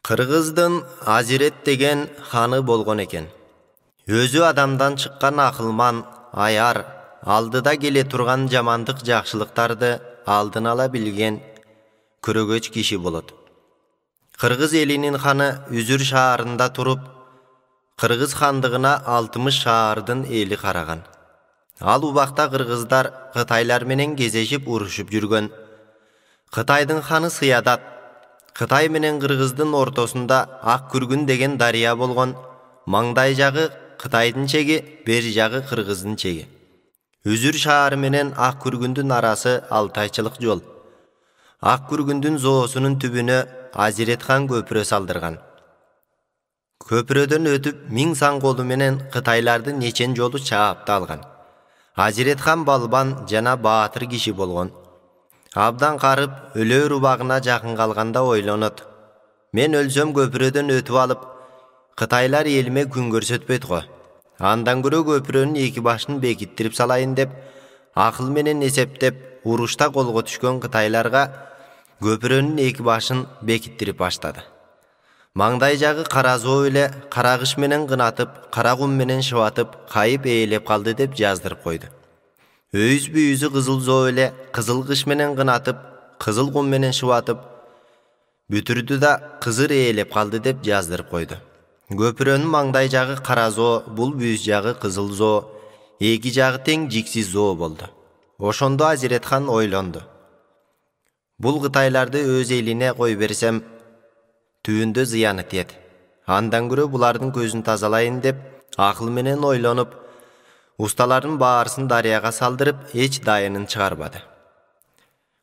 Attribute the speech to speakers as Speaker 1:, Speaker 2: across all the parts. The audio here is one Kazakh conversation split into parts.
Speaker 1: Кыргыздын Азирет деген ханы болгон экен. Өзү адамдан чыккан акылман, аяр, алдыда келе турган жамандык жакшылыктарды алдын ала билген көрөгөч киши болот. Кыргыз элинин ханы Үзүр шаарында туруп, Кыргыз хандыгына 60 шаардын эли караган. Ал убакта кыргыздар Кытайлар менен кезешип урушуп жүргөн. Кытайдын ханы Сыядат. Кытай менен Кыргыздын ортосунда Ак Күргүн деген дарыя болгон. Маңдай жагы Кытайдын чеги, бер жагы Кыргыздын чеги. Үзүр шаары менен Ак Күргүндүн арасы 6 айчылык жол. Ак Күргүндүн зоосунун түбүнө Азирет хан көпүрө салдырган. Көпүрөдөн өтүп 1000 сан колу менен Кытайларды нечен жолу чаап алган. Азирет хан балбан жана баатыр киши болгон. Абдан карып, өлөр убагына жакын калганда ойлонот. Мен өлсөм көпүрөдөн өтүп алып, Кытайлар элиме күн көрсөтпөйт го. Андан көрө көпүрөнүн эки башын бекиттирип салайын деп, акыл менен эсептеп, урушта колго түшкөн Кытайларга көпүрөнүн эки башын бекиттирип баштады. Маңдай жагы кара зоо эле кара кыш менен кынатып, кара кум менен шыбатып, кайып ээлеп калды деп жаздырып койду. Өйүз бүйүзү кызыл зоо эле кызыл кыш менен кынатып, кызыл кум менен шыбатып, бүтүрдү да кызыр ээлеп калды деп жаздырып койду. Көпүрөнүн маңдай жагы кара зоо, бул бүйүз жагы кызыл зоо, эки жагы тең жиксиз зоо болду. Ошондо Азирет хан ойлонду. Бул Кытайларды өз элине кой берсем, түбүндө зыяны тиет. Андан көрө булардын көзүн тазалайын деп, акыл менен ойлонуп, усталардын баарысын дарыяга салдырып, эч дайынын чыгарбады.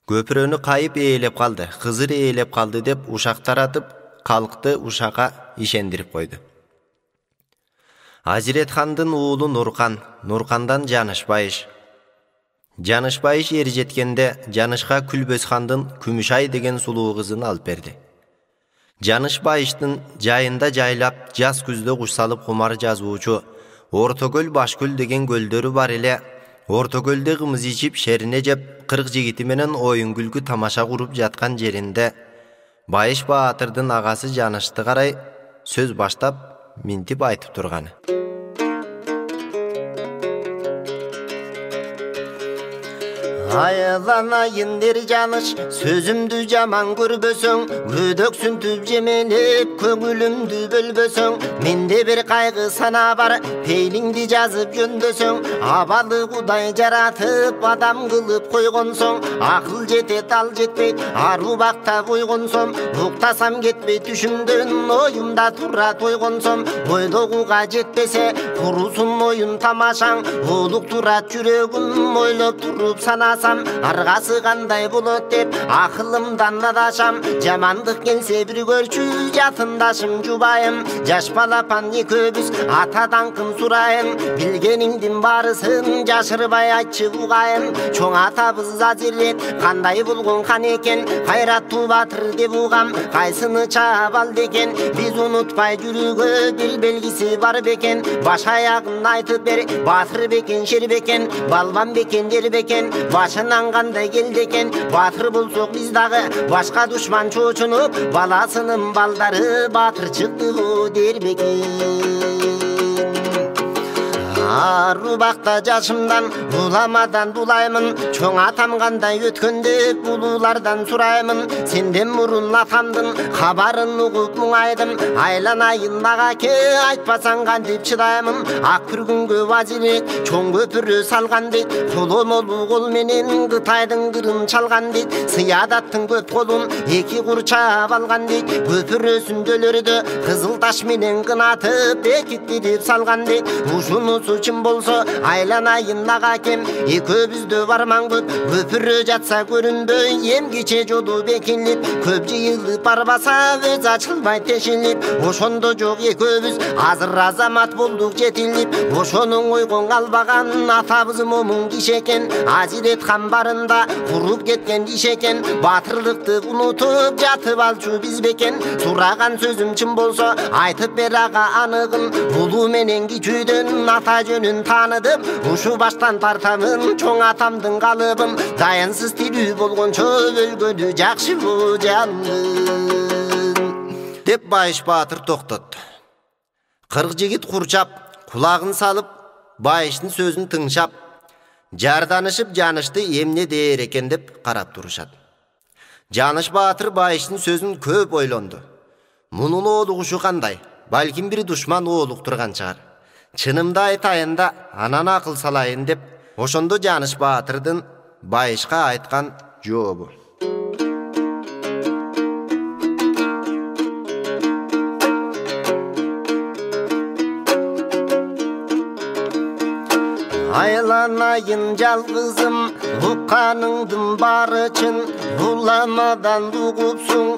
Speaker 1: Көпүрөнү кайып ээлеп калды, кызыр ээлеп калды деп ушак таратып, калкты ушакка ишендирип койду. Азирет хандын уулу Нуркан, Нуркандан Жанышбайыш. Жанышбайыш ери жеткенде Жанышка Күлбөз хандын Күмүшай деген сулуу кызын алып берди. Жанышбайыштын жайында жайлап, жаз күздө куш салып кумар жазуучу Ортокөл, Башкөл деген көлдөрү бар эле. Ортокөлдө кымыз ичип, шерине жеп, 40 жигити менен оюн күлкү тамаша куруп жаткан жеринде Байыш баатырдын агасы Жанышты карай сөз баштап, минтип айтып турганы. Айыланайын дер Жаныш, сөзүмдү жаман көрбөсөң, өдөксүн түп жемелеп, көңүлүмдү бөлбөсөң, менде бир кайгы сана бар, пейлиңди жазып жөндөсөң, абалы Кудай жаратып, адам кылып койгонсоң, акыл жетет ал жетпейт, ару бакта койгонсом, уктасам кетпей түшүмдөн, оюмда турат ойгонсом, ойдогуга жетпесе, курусун оюн тамашаң, улук турат жүрөгүм, ойлоп туруп санасам, аргасы кандай болот деп акылымдан адашам, жамандык келсе бир көрчү, жатындашым жубайым, жаш балапан экөөбүз ата даңкын сурайын, билгениңдин баарысын жашырбай айтчы угайын, чоң атабыз Азирет кандай болгон хан экен, кайраттуу батыр деп угам, кайсыны чаап алды экен, биз унутпай жүрүүгө бир белгиси бар бекен, баш аягын айтып бер, батыр бекен, шер бекен, балбан бекен, жер бекен, башынан кандай келди экен, батыр болсок биз дагы, башка душман чочунуп, баласынын балдары батыр чыкты го дер бекен. Ару бакта жашымдан, уламадан дулаймын, чоң атам кандай өткөндө улуулардан сураймын, сенден мурун атамдын кабарын угуп муңайдым, айланайын агаке, айтпасаң кантип чыдаймын, Ак Күргүнгө Азирет чоң көпүрө салган дейт, коломолу кол менен Кытайдын кырын чалган дейт, Сыядаттын көп колун эки кур чаап алган дейт, көпүрөсүндөлөрдө кызыл таш менен кынатып, бекиттирип салган дейт, ушунусу чын болсо айланайын агакем, экөөбүздө барман көп, көпүрө жатса көрүнбөй, эмгиче жолу бекилип, көп жыйылып барбаса өз ачылбай тешилип, ошондо жок экөөбүз азыр азамат болдук жетилип, ошонун ойгон албаган атабыз момун киши экен, Азирет хан барында куруп кеткен иш экен, батырлыкты унутуп жатып алчу биз бекен, сураган сөзүм чын болсо айтып бер ага аныгын, улуу менен кичүүдөн ата жөнүн таныдым, ушу баштан тартамын чоң атамдын калыбын, даянсыз тирүү болгончо өлгөнү жакшы бу жаным. деп Байыш Баатыр тоқтатты. Қырық жігіт құрчап, құлағын салып, Байыштың сөзін тыңшап, жарданышып Жанышты емне дер екен деп қарап тұрышады. Жаныш Баатыр Байыштың сөзін көп ойланды. Мұның олығышы қандай? Балким бір дұшман олық тұрған шығар. Чынымды айтайында анан ақыл салайын деп, ошондо Жаныш Баатырдын Байышқа айтқан жообу. Айланайын жалғызым, ұққаныңдың бары чын, ұламадан ұғыпсың,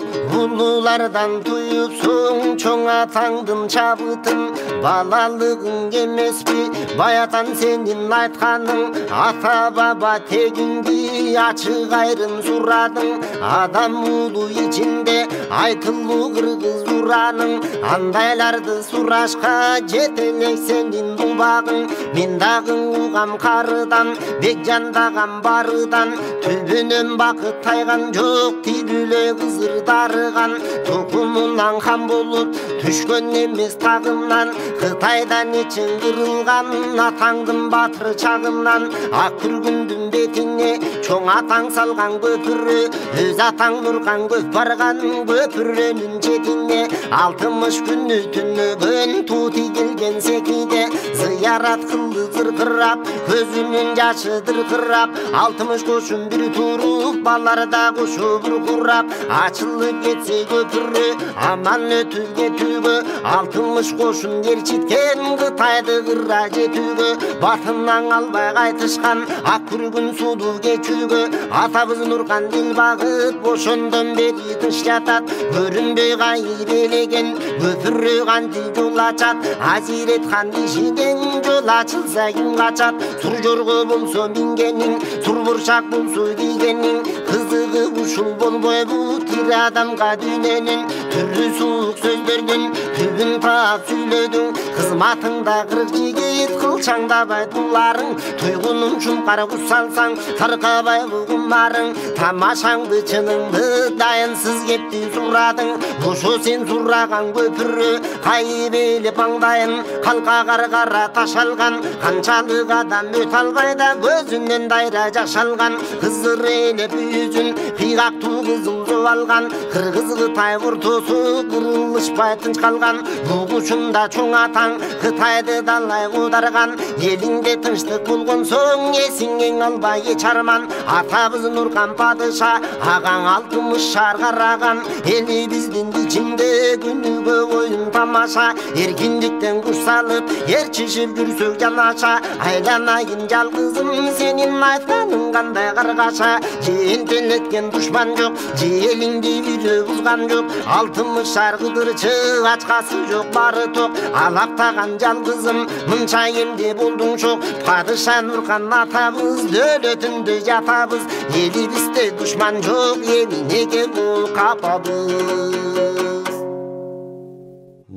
Speaker 1: ұлылардан тұйыпсың, чоң атаңдың чабытын, балалығың емеспі, баятан сенің айтқаның, ата баба тегіңді ашық айрын сұрадың, адам ұлы içinde айтылу қырғыз ұраның, андайларды сұрашқа жетелек сенің ұлбағың, мен дағың ұғам қарыдан, бек жандаған барыдан, түбінен бақыт тайған жоқ, тиріле қызыр дарыған, тұқымынан хан болып, түшкен емес тағымнан, Қытайдан için қырылған, атаңдың батыр чағымнан, ақ күргіндің бетіне, чоң атаң салған көпірі, өз атаң нұрған көп барған, көпірінің жетіне, 60 күні түнігін тути келген секиде, зиярат қылды зырқырап, көзінің жашы дырқырап, 60 көшін бір тұрып, баларда көші бір құрап, ашылып кетсе көпірі, аман өтуге түгі, 60 көшін ерчиткен Қытайды қырра жетуге, батымнан албай қайтышқан, ақ күргін суды кечуге, атабызын ұрған дил бағыт, бошондон бері тыш жатат, көрінбей қайыр елеген, көпірі қанды жол ачат, Азирет хан дешеген, жол ачылса кім қачат, сұр жорғы болса мингенің, сұр бұршақ болса кигенің, қызығы ұшыл болбой бұ, тир адамға дүйненің, түрлі суық сөздердің, түбін тап сөйледің, қызматыңда қырық жігіт, қылшаңдабай тұларың, тұйғының жұмқары құсалсаң, тарқабай бұғымарың, тамашаңды чыныңды дайынсыз кепті сұрадың, ошо сен сұраған көпірі, қайып еліп аңдайын, қалқа қарғара ташалған, қаншалық адам өт албайда көзінен дайра жашалған, қызыр елеп үйізін, қиғақ туғызын жоалған, қырғыз Қытай ортосы қырылышпай тынш қалған, бұғышында чоң атаң, Қытайды далай қодарған, еліңде тыныштық болған соң, есіңен албай ечарман, атабызын ұрған падыша, ағаң 60 шарғараған, елі біздің içinde күнігі ойын тамаша, еркіндіктен күш салып, ерчішіп жүрсөк жанаша, айланайын жалғызым, сенің айтқаның қандай қарғаша, жиентелеткен дұшман жоқ, желіңді үйді бұзған жоқ, 60 шарғыдырчы, ачқасы жоқ, бары тоқ, алаптаған жалғызым, мұнша емде болдың жоқ, падышан ұрған атабыз, дөлетінді жатабыз, елі бізде дұшман жоқ, елі неге бұл қапабыз.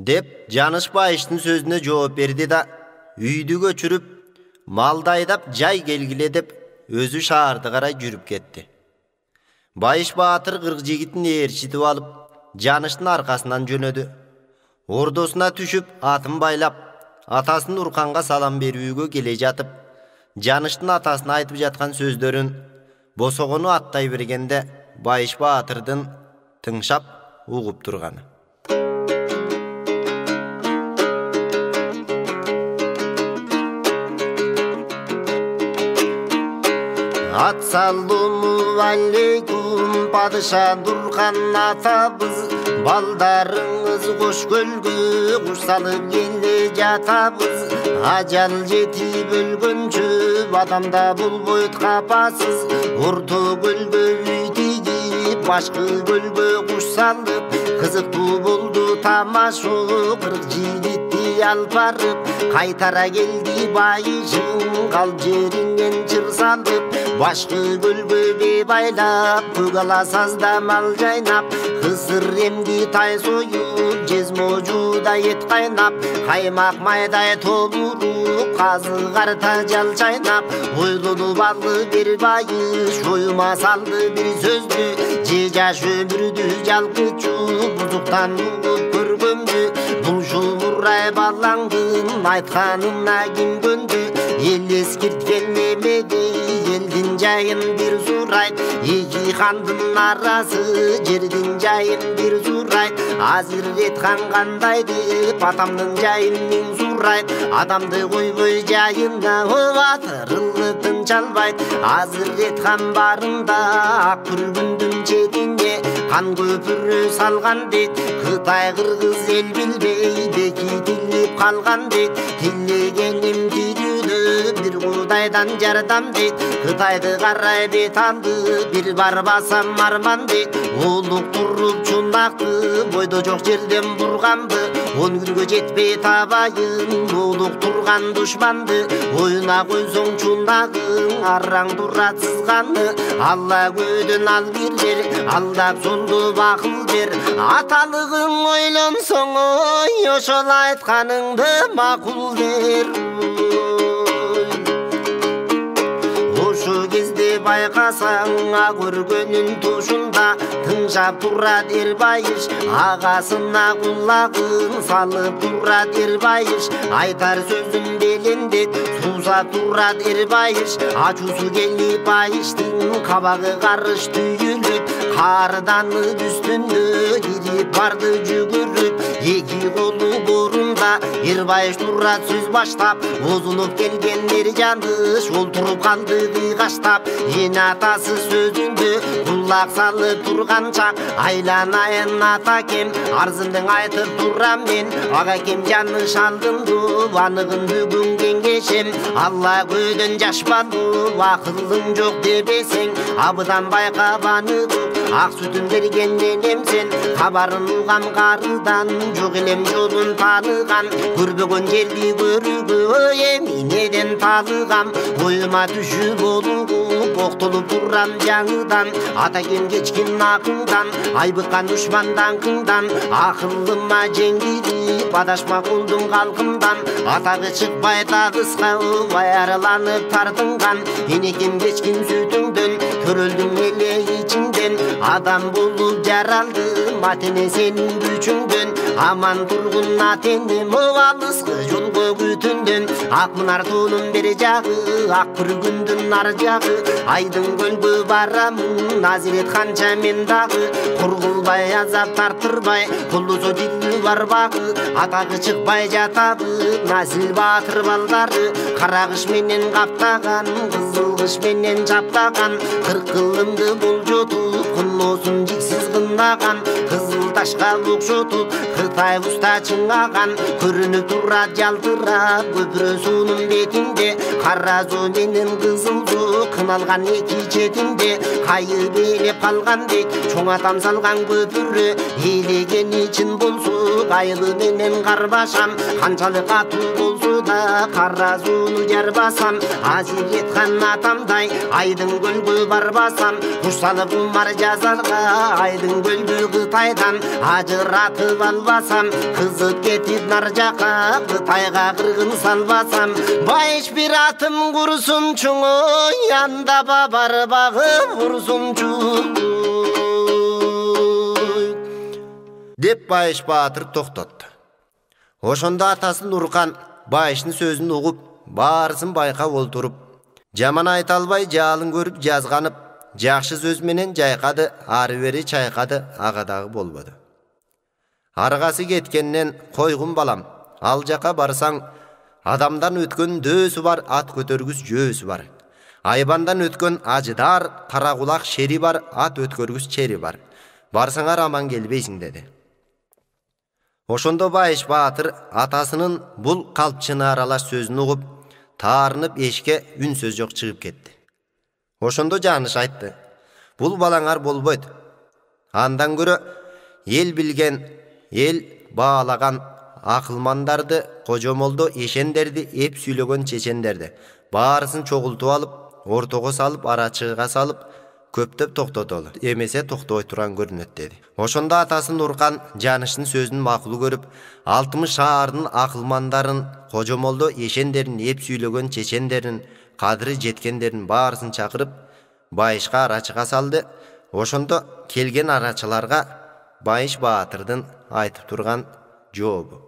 Speaker 1: Деп Жаныш Байыштың сөзіне жооп берді да, үйді көчіріп, малды айдап, жай келгіле деп, өзі шаарды қарай жүріп кетті. Байыш Баатыр қырық жігітін ершітіп алып, Жаныштың арқасынан жөнөді. Ордосына түшіп, атын байлап, атасын Урқанға салам берүүгө келе жатып, Жаныштың атасына айтып жатқан сөздерін босоғыны аттай бергенде Байыш Баатырдың тыңшап уғып тұрғаны. Ассалому алейкум, падыша Нурхан атабыз, балдарыңыз қош көлгө құш салып келе жатабыз. Ажал жетип өлгөнчө адамда болбой капасыз, орто көлгө үй тигип, башкы көлгө құш салып, кызыктуу болду тамаша, 40 жигитти алып барып, кайтара келди Байышың, калп жеринен чыр салып, башкы көлгө байлап, көк ала сазда мал жайнап, кысыр эмди тай союп, жез можуда эт кайнап, каймак майдай толуруп, казы карта жал чайнап, ойлоду баллы бир Байыш, оюма салды бир сөздү, же жаш өмүрдү жалгычуу, бузуктан угуп сурай балаңдын айтканына ким көндү? Эл эскирткен немеге элдин жайын бир сурайт. Эки хандын арасы жердин жайын бир сурайт. Азирет хан кандай деп атамдын жайын миң сурайт. Адамды койбой жайына батырылып тынчалбайт. Азирет хан барында ак күргүндүн четине кан көпүрө салган дейт. Кытай кыргыз эл билбей бекитилип калган дейт. Тилегеним тирүүдө бир кудайдан жардам дейт. Кытайды карай бет алды бир бар басам арман дейт. Улук туруп чундакты бойдо жок жерден бурганды. 10 күнгө жетпей табайын улук турган душманды. Оюна койсоң чундагың араң турат сызганды. Алла көдөн ал бирлер алдап сонду акыл бер. Аталыгың ойлонсоң ой ошол айтканыңды макул дер. Ошо кезде байкасаң көргөнүн тушунда тыңшап турат Эрбайыш. Агасына кулагын салып турат Эрбайыш. Айтар сөзүн белендет сузап турат Эрбайыш. Ачуусу келип Байыштын кабагы карыш түйүлүп. Карданы үстүндө кирип барды жүгүрүп. Эки колу борунда Эрбайыш турат сөз баштап. Озулуп келген Эржаныш ол туруп калды кыйгаштап. Эне атасы сөзүндө кулак салып турган чак. Айланайын атакем арзымдың айтып турам мен. Агакем Жаныш алдымды аныгын бүгүн кеңешем. Алла көдөн жашпады акылың жок дебесең. Абыдан байкап аныгып ак сүтүн берген энемсен. Кабарын угам карыдан жок элем жолун таныган. Көрбөгөн жерди көрүүгө эминеден талыгам. Оюма түшүп болуп октолуп турам жаңыдан. Атакем кечкин акыңдан айбыккан душмандан кыңдан. Акылыма жеңгирип адашма кулдум калкымдан. Атагы чыкпай тагыска баярланып тартынган. Энекем кечкин сүтүңдөн көрөлдүм эле ичиңден. Адам болуп жаралды матене сенин күчүңдөн. Аман тургун атенем алыскы жолго күтүндөн. Ак мунар тоонун бери жагы ак күргүндүн ар жагы. Айдын көлгө барамын Назирет канча мен дагы. Кургулбай азап тартырбай колдосо дилли барбагы. Атагы чыкпай жатабы Назил Баатыр балдары. Кара кыш менен каптаган кызыл кыш менен чаптаган. 40 кылымды болжотуп куносун жиксиз кындаган. Кызыл ташка окшотуп Кытай уста чыңгаган. Көрүнүп турат жалтырап көпүрө суунун бетинде. Кара суу менен кызыл суу кыналган эки четинде. Кайы белеп калган дейт чоң атам салган көпүрө. Элегени чын болсо кайгы менен карбашам. Канчалык катуу болсо да кара сууну жарбасам. Азирет хан атамдай айдын көлгө барбасам. Куш салып умар жазарга айдын көлдү Кытайдан ажыратып албасам. Кызып кетип нар жака Кытайга кыргын салбасам. Байыш бир атым курсунчу янда бабар багып урсунчу деп Байыш Баатыр токтотту. Ошондо атасын Уркан Байыштын сөзүн угуп баарысын байкап олтуруп, жаман айта албай жалын көрүп жазганып, жакшы сөз менен жайкады, ары бери чайкады, ага дагы болбоду. Аргасы кеткенден койгун балам, ал жака барсаң адамдан өткөн дөсү бар, ат көтөргүс жөөсү бар. Айбандан өткөн ажыдар, кара кулак шери бар, ат өткөргүс чери бар. Барсаңар аман келбейсиң деди. Ошондо Байыш Баатыр атасынын бул калпчыны аралаш сөзүн угуп, таарынып эшикке үн сөз жок чыгып кетти. Ошондо Жаныш айтты: "Бул балаңар болбойт. Андан көрө эл билген, эл баалаган акылмандарды, кожомолдо эшендерди, эп сүйлөгөн чечендерди баарысын чогултуп алып, ортого салып, арачыга салып, көптөп токтотолу. Эмесе токтобой турган көрүнөт" деди. Ошондо атасын Уркан Жаныштын сөзүн макул көрүп, 60 шаардын акылмандарын, кожомолдо эшендерин, эп сүйлөгөн чечендерин, кадыры жеткендерин баарысын чакырып, Байышка арачыга салды. Ошондо келген арачыларга Байыш Баатырдын айтып турган жообу: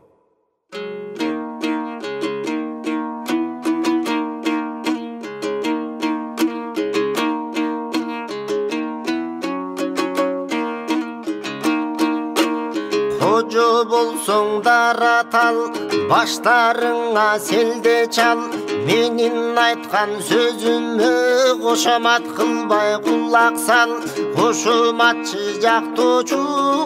Speaker 1: Hoca bolsoң daratал, баштарыңа селде чал. Менин айтқан сөзіме қошамат қылбай құлақ сал. Қошаматшы жақточу,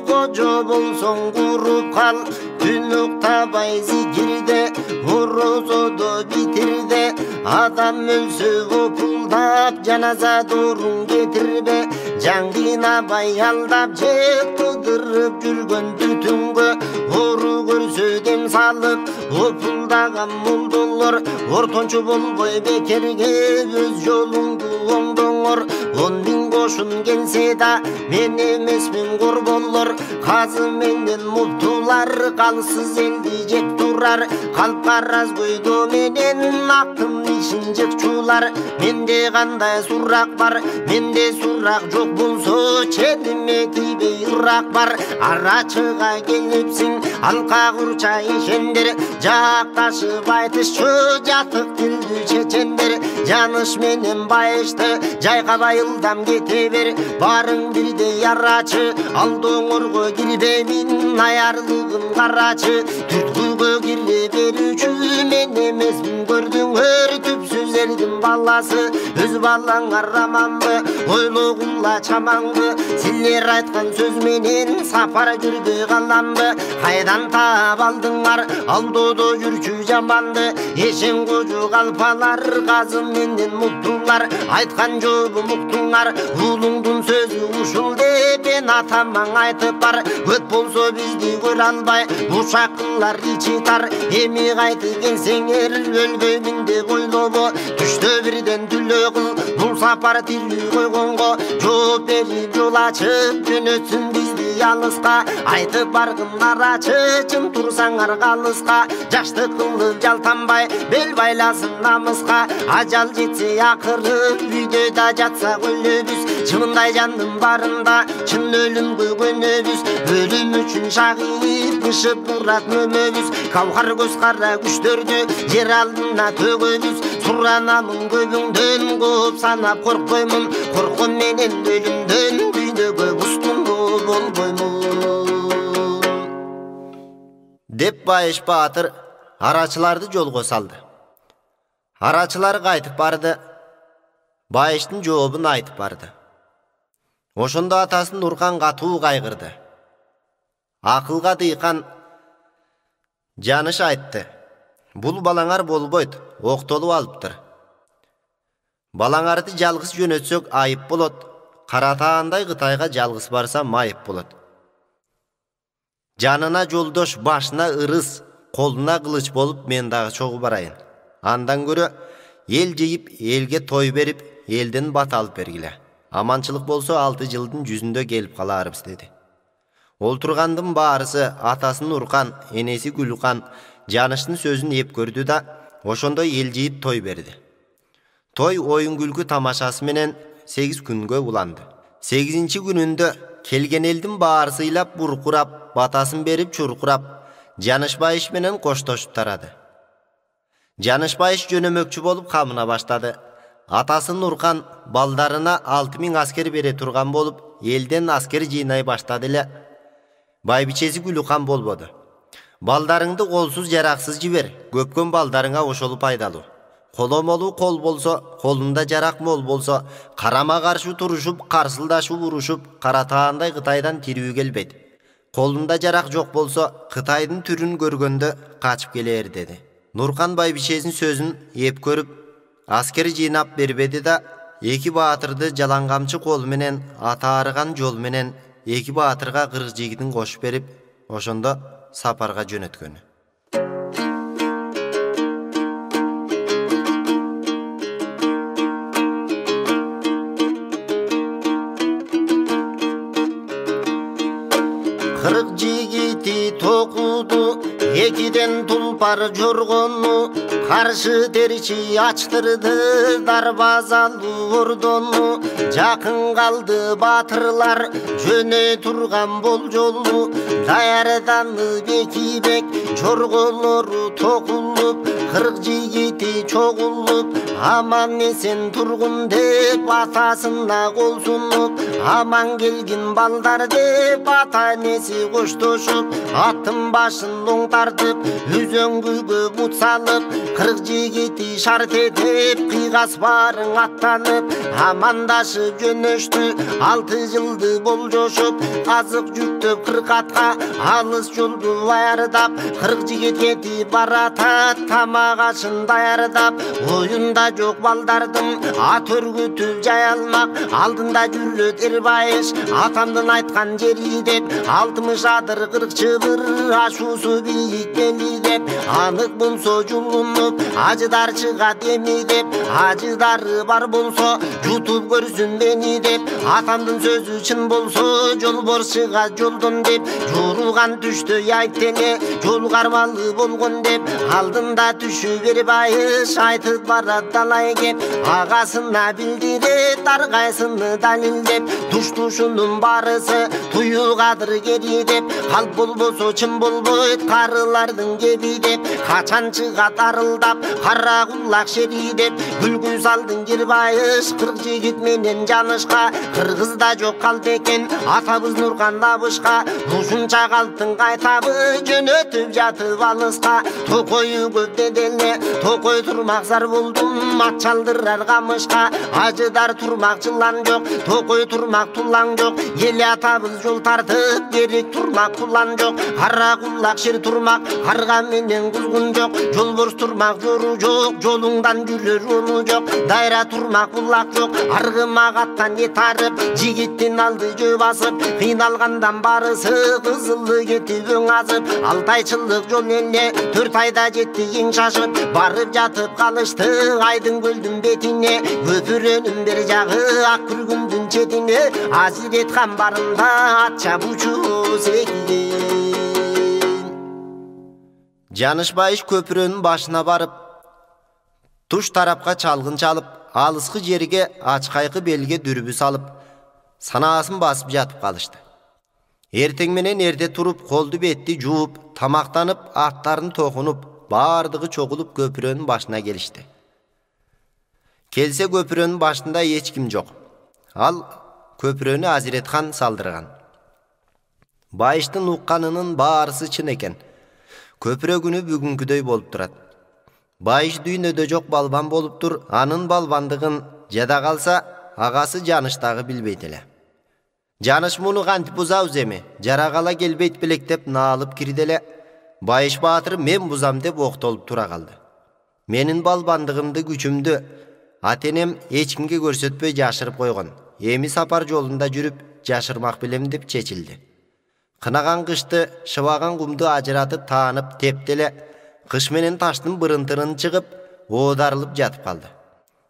Speaker 1: қожа болсоң құрып қал. Түн ұқтабай зикірде, оразоды бітірде. Адам өлсі опылдап, жаназа дұрын кетірбе. Жаңғинабай алдап, жек тұдырып жүрген түтінгі. Оры көрсө дем салып, опылдаған мұлдылыр. Ортончу болбой бекерге өз жолыңды оңдоңор. 10 000 қошын келсе да мен емеспін қор болыр. Қазы менен мұптулар қалсыз елді жек тұрар. Қалп қараз көйдө менен ақтым ишін жек чулар. Менде қандай сұрақ бар, менде сұрақ жоқ болсо чедиме тибей ұрақ бар. Арачыға келіпсің алқа құрча ешендер, жақташып айтышчы жатық тілді чечендер. Жаныш менен байышты жайқа байылдам кете бер. Барың бірдей арачы, алдоңорго кирбемин аярлығын қарачы. Түрткүгө кире берүүчү мен эмесмин, көрдүңөр түпсүз элдин баласы. Өз балаң араманбы, ойлогула чамаңбы. Силер айткан сөз менен сапар жүрдү каламбы. Кайдан таап алдыңар алдодо жүрчү жаманды. Эшен кожу калпалар казым менен муктулар. Айткан жобу муктуңар, уулуңдун сөзү ушул деп мен атамаң айтып бар. Өт болсо бизди көрө албай ушакылар ичи тар. Эми кайтып келсеңер өлбөймүн деп ойлобо. Түштө бирден түлө кыл, бул сапар тилүү койгонго. Жооп берип жол ачып жөнөтсүн бизди алыска. Айтып баргын арачы, чын турсаңар калыска. Жаштык кылып жалтанбай бел байласын намыска. Ажал жетсе акыры үйдө да жатсак өлөбүз. Чымындай жандын барында чын өлүмгө көнөбүз. Өлүм үчүн шагыйып кышып турат мөмөбүз. Кавкар көз кара күчтөрдү жер алдына төгөбүз. Суранамын көбүңдөн, көп санап коркпоймун. Корком менен өлүмдөн дүйнөгө устунду болбоймун деп Байыш Баатыр арачыларды жолго салды. Арачылар кайтып барды, Байыштын жообун айтып барды. Ошондо атасын Нуркан катуу кайгырды. Акылга дыйкан Жаныш айтты: бул балаңар болбойт, октолуп алыптыр. Балаңарды жалгыз жөнөтсөк айып болот, каратаандай Кытайга жалгыз барса майып болот. Жанына жолдош, башына ырыс, колуна кылыч болуп мен дагы чогуу барайын. Андан көрө эл жыйып, элге той берип, элден бат алып бергиле. Аманчылык болсо 6 жылдын жүзүндө келип каларыбыз деди. Олтургандын баарысы атасын Нуркан, энеси Гүлкан Жаныштын сөзүн эп көрдү да, ошондой эл жыйып той берди. Той оюн күлкү тамашасы менен 8 күнгө уланды. 8-нчи күнүндө келген элдин баарысы ыйлап буркурап, батасын берип чуркурап, Жаныш Байыш менен коштошуп тарады. Жаныш Байыш жөнөмөкчү болуп камына баштады. Атасы Нуркан балдарына 6000 аскер бере турган болуп, элден аскер жыйнай баштады эле. Байбичеси Гүлкан болбоду. Балдарыңды колсуз жараксыз жибер, көпкөн балдарыңа ошолу пайдалуу. Коломолу кол болсо, колунда жарак мол болсо, карама каршы турушуп, карсылдашып урушуп, каратаандай Кытайдан тирүү келбейт. Колунда жарак жок болсо, Кытайдын түрүн көргөндө качып келер деди. Нуркан байбичесинин сөзүн эп көрүп, аскер жыйнап бербеди да, 2 баатырды жалаң камчы кол менен, ата арыган жол менен 2 баатырга 40 жигитин кошуп берип, ошондо сапарга жөнөткөнү. Кырык жигити токуду, Ekiden tulpar jorgonu karşı terçi açtırdı, darbazalı ordonu jakın kaldı batırlar, jöne turgan bol jolu dayardanı beki bek, jorgoloru tokulup, 40 jigiti çogulup, aman esen turgun dep atasına kol sunup, aman gelgin baldar dep atanesi koştoşup, atın başın long tartıp, üzöngügü but salıp, 40 jigiti şart edip, kıygas barın attanıp, amandaşıp jönöştü, 6 yıldı bol joşup, azık jüktüp 40 atka, alыс joldu ayardap, 40 jigit yeti baratat, tamagaşın dayardap, oyunda jok baldardım, at örgütüp jay almak, aldında jüröt erbayış, atamdın aytkan jeri dep, 60 adır 40 çıbır, aşusu biyik deli dep, anık bulso julunup, acıdar çıgat emi dep, acıdarı bar bolso, jutup görsün beni dep, atamdın sözü çın bolso, jol bor çıgat joldun dep, yorugan düştü yaytene, jol karmalı bolgon dep, aldında düşü bir bayış, aytıp barat dalay gep, agasına bildiret, argaysını dalil dep, tuş tuşunun barısı, tuyugadır geri dep, kalp bolboso çın bolboyt, karılardın gebi dep, kaçan çıgat arıldap, kara kullak şeri dep, gülgü saldın gir bayış, 40 jigit menen janışka, kırgızda jok kalp eken, atabız nurgan labışka, ушунча калптын кайтабы, жөнөтүп жатып алыска, токою көп деделе, токой турмак зар болдум, ат чалдырар камышка, ажыдар турмак жылан жок, токой турмак тулаң жок, эл атабыз жол тартып, керек турмак кулан жок, кара кулак шер турмак, карга менен кузгун жок, жолборс турмак жору жок, жолуңдан жүрөр улу жок, дайра турмак булак жок, аргымак аттан этарып, жигиттин алды жөө басып, кыйналгандан барысы кызылды кетип өң азып, 6 айчылык жол эле 4 айда жетти эң шашып, барып жатып калышты айдын көлдүн бетине, көпүрөнүн бер жагы ак күргүндүн четине, азирет хан барында ат чабуучу секилген. Жанышбайыш көпүрөнүн башына барып, туш тарапка чалгын чалып, алыскы жерге ачкайкы белге дүрбү салып, санаасын басып жатып калышты. Эртең менен эрте туруп, колду бетти жууп, тамактанып, аттарын токунуп, бардыгы чогулуп көпүрөнүн башына келишти. Келсе көпүрөнүн башында эч ким жок. Ал көпүрөнү Азиретхан салдырган. Байыштын укканынын баарысы чын экен. Көпүрө күнү бүгүнкүдөй болуп турат. Байыш дүйнөдө жок балбан болуптур, анын балбандыгын жада калса, агасы Жаныштагы билбейт эле. Жаныш муну кантип бузабыз эми, жарагала келбейт белек деп наалып кирди эле. Байыш баатыр мен бузам деп октолуп тура калды. Менин балбандыгымды, күчүмдү атенем эч кимге көрсөтпөй жашырып койгон. Эми сапар жолунда жүрүп жашырмак белем деп чечилди. Кынаган кышты, шыбаган кумду ажыратып таанып тептеле, кыш менен таштын бырынтырын чыгып, оодарылып жатып калды.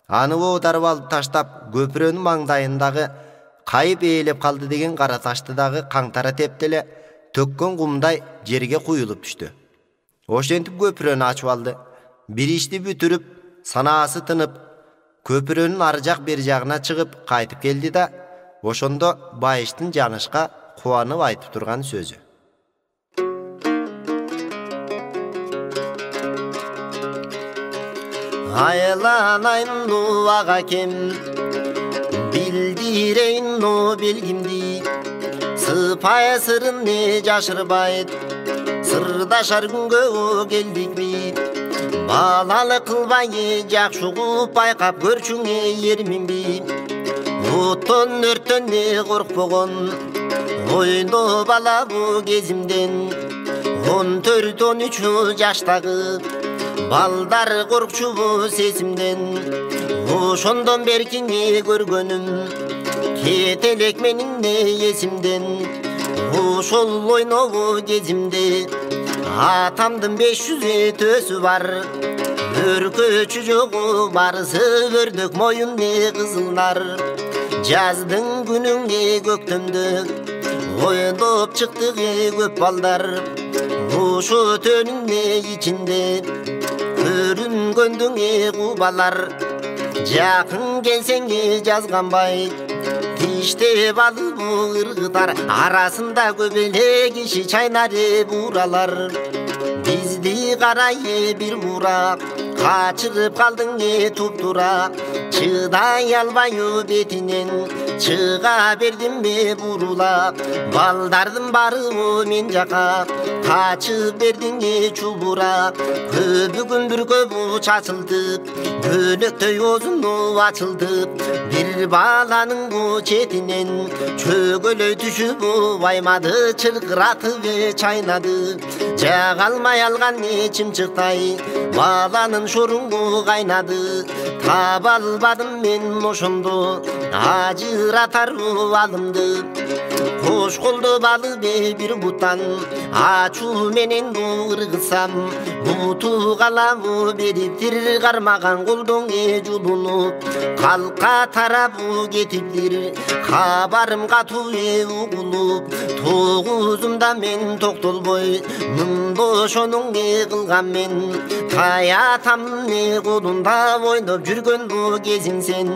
Speaker 1: Аны оодарып алып таштап, көпүрөнүн маңдайындагы кайып ээлеп калды деген кара ташты дагы каңтара тептеле, төккөн кумдай жерге куюлуп түштү. Ошентип көпүрөнү ачып алды. Бир ишти бүтүрүп, санаасы тынып, көпүрөнүн ары жак бери жагына чыгып кайтып келди да, ошондо Байыштын Жанышка кубанып айтып турган сөзү. Айланайын ну ага кем, билдирейин ну белгимди, сыпай сырын не жашырбайт, сырдашар күнгө келдик би. Балалы кылбай жакшы угуп байкап көрчүңө ерминби. Оттон өрттөн не коркпогон, ойно бала бу кезимден, 14-13 жаштагы балдар коркчубу сезимден. Ошондон беркини көргөнүм, кете элек менин не эсимден. Ошол ойнобу кезимде атамдын 500 төсү бар, өркөчү жогу барысы өрдөк моюн не кызылдар. Жаздын күнүңө көктөмдө ойноп чыктык көп балдар. ошо төнүнө ичинде көрүнгөндүң кубалар жакын келсең жазганбай тиштеп алып ыргытар арасында көп эле киши чайнар буралар бизди карай бир бура качырып калдың туптура чыдай албай бетинен чыга бердим бурулап балдардын баары мен жака качып бердиң чубура көбү күн бүркөп чачылдып көнөктөй озун ачылдып бир баланын четинен чөгөлөй түшүп баймады чыркыратып чайнады жага алмай алган чымчыктай баланын шоруңу кайнады таба албадым мен ошондо ажыратар алымды кош колдо балы бир бутан ачуу менен ыргысам буту каламы бериптир кармаган колдоң жулунуп калка тарап кетиптир кабарым катуу угулуп тогузумда мен токтолбой мында ошонун кылган мен таятам колунда ойноп жүргөн кезиң сен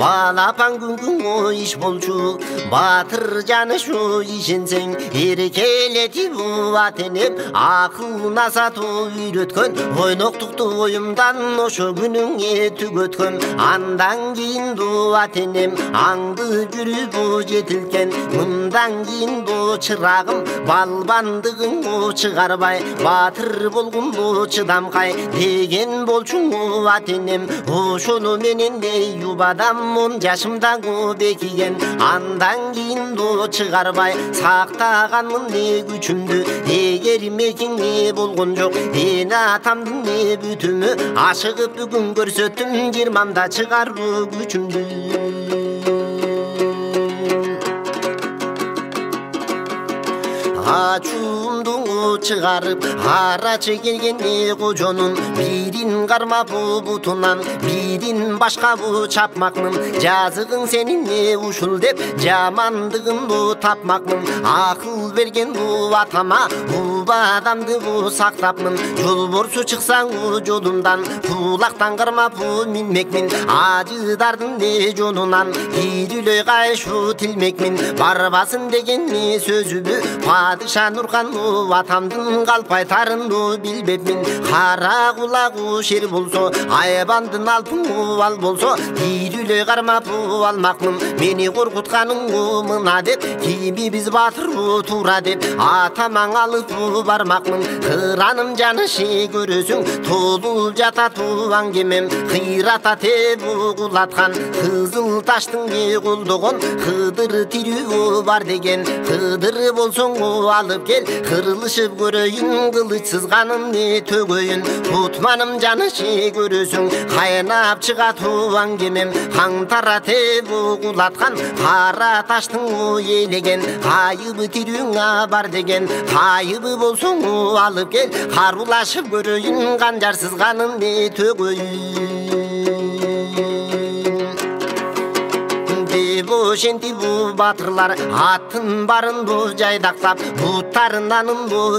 Speaker 1: балапан күнгүң иш болчу батыр жанышу ишенсең эркелетип атенеп акыл насатуу үйрөткөн ойноктукту оюмдан ошо күнүңө түгөткөн андан кийин атенем аңды жүрүп жетилген мындан кийин чырагым балбандыгың чыгарбай батыр болгунду чыдамкай деген болчуң атенем ошону менен юбадам 10 жашымда бекиген андан кийин чыгарбай сактаганмын күчүмдү эгер мекиң болгон жок эне атамдын бүтүмү ашыгып бүгүн көрсөттүм 20 чыгаруу күчүмдү ачуумду чыгарып арачы келген кожонун бирин кармап бутунан бирин башка чапмакмын жазыгың сенин ушул деп жамандыгын тапмакмын акыл берген атама убадамды сактапмын жолборсу чыксаң жолумдан кулактан кармап минмекмин ажыдардын жонунан кирилөй кайшу тилмекмин барбасын деген сөзүбү падыша Нурхан атамдын калпай тарын билбепмин кара кулагу шер болсо айбандын алтын ал болсо кирилөй кармап алмакмын мени коркутканың мына деп кими биз батыр туура деп атамаң алып бармакмын кыраным жанышы көрөсүң толуп жатат аңгемем кыйрата теб кулаткан кызыл таштың колдогон кыдыр тирүү бар деген кыдыр болсоң алып кел кырылышып көрөйүн кылыч сызганын төгөйүн тутманым жанышы көрөсүң кайнап чыгат аңгемем каңтара теб кулаткан кара таштың ээлеген кайыбы тирүүң бар деген кайыбы болсоң алып кел карулашып көрөйүн канжар сызганын төгөйүн ошентип батырлар атын барын жайдактап буттарынан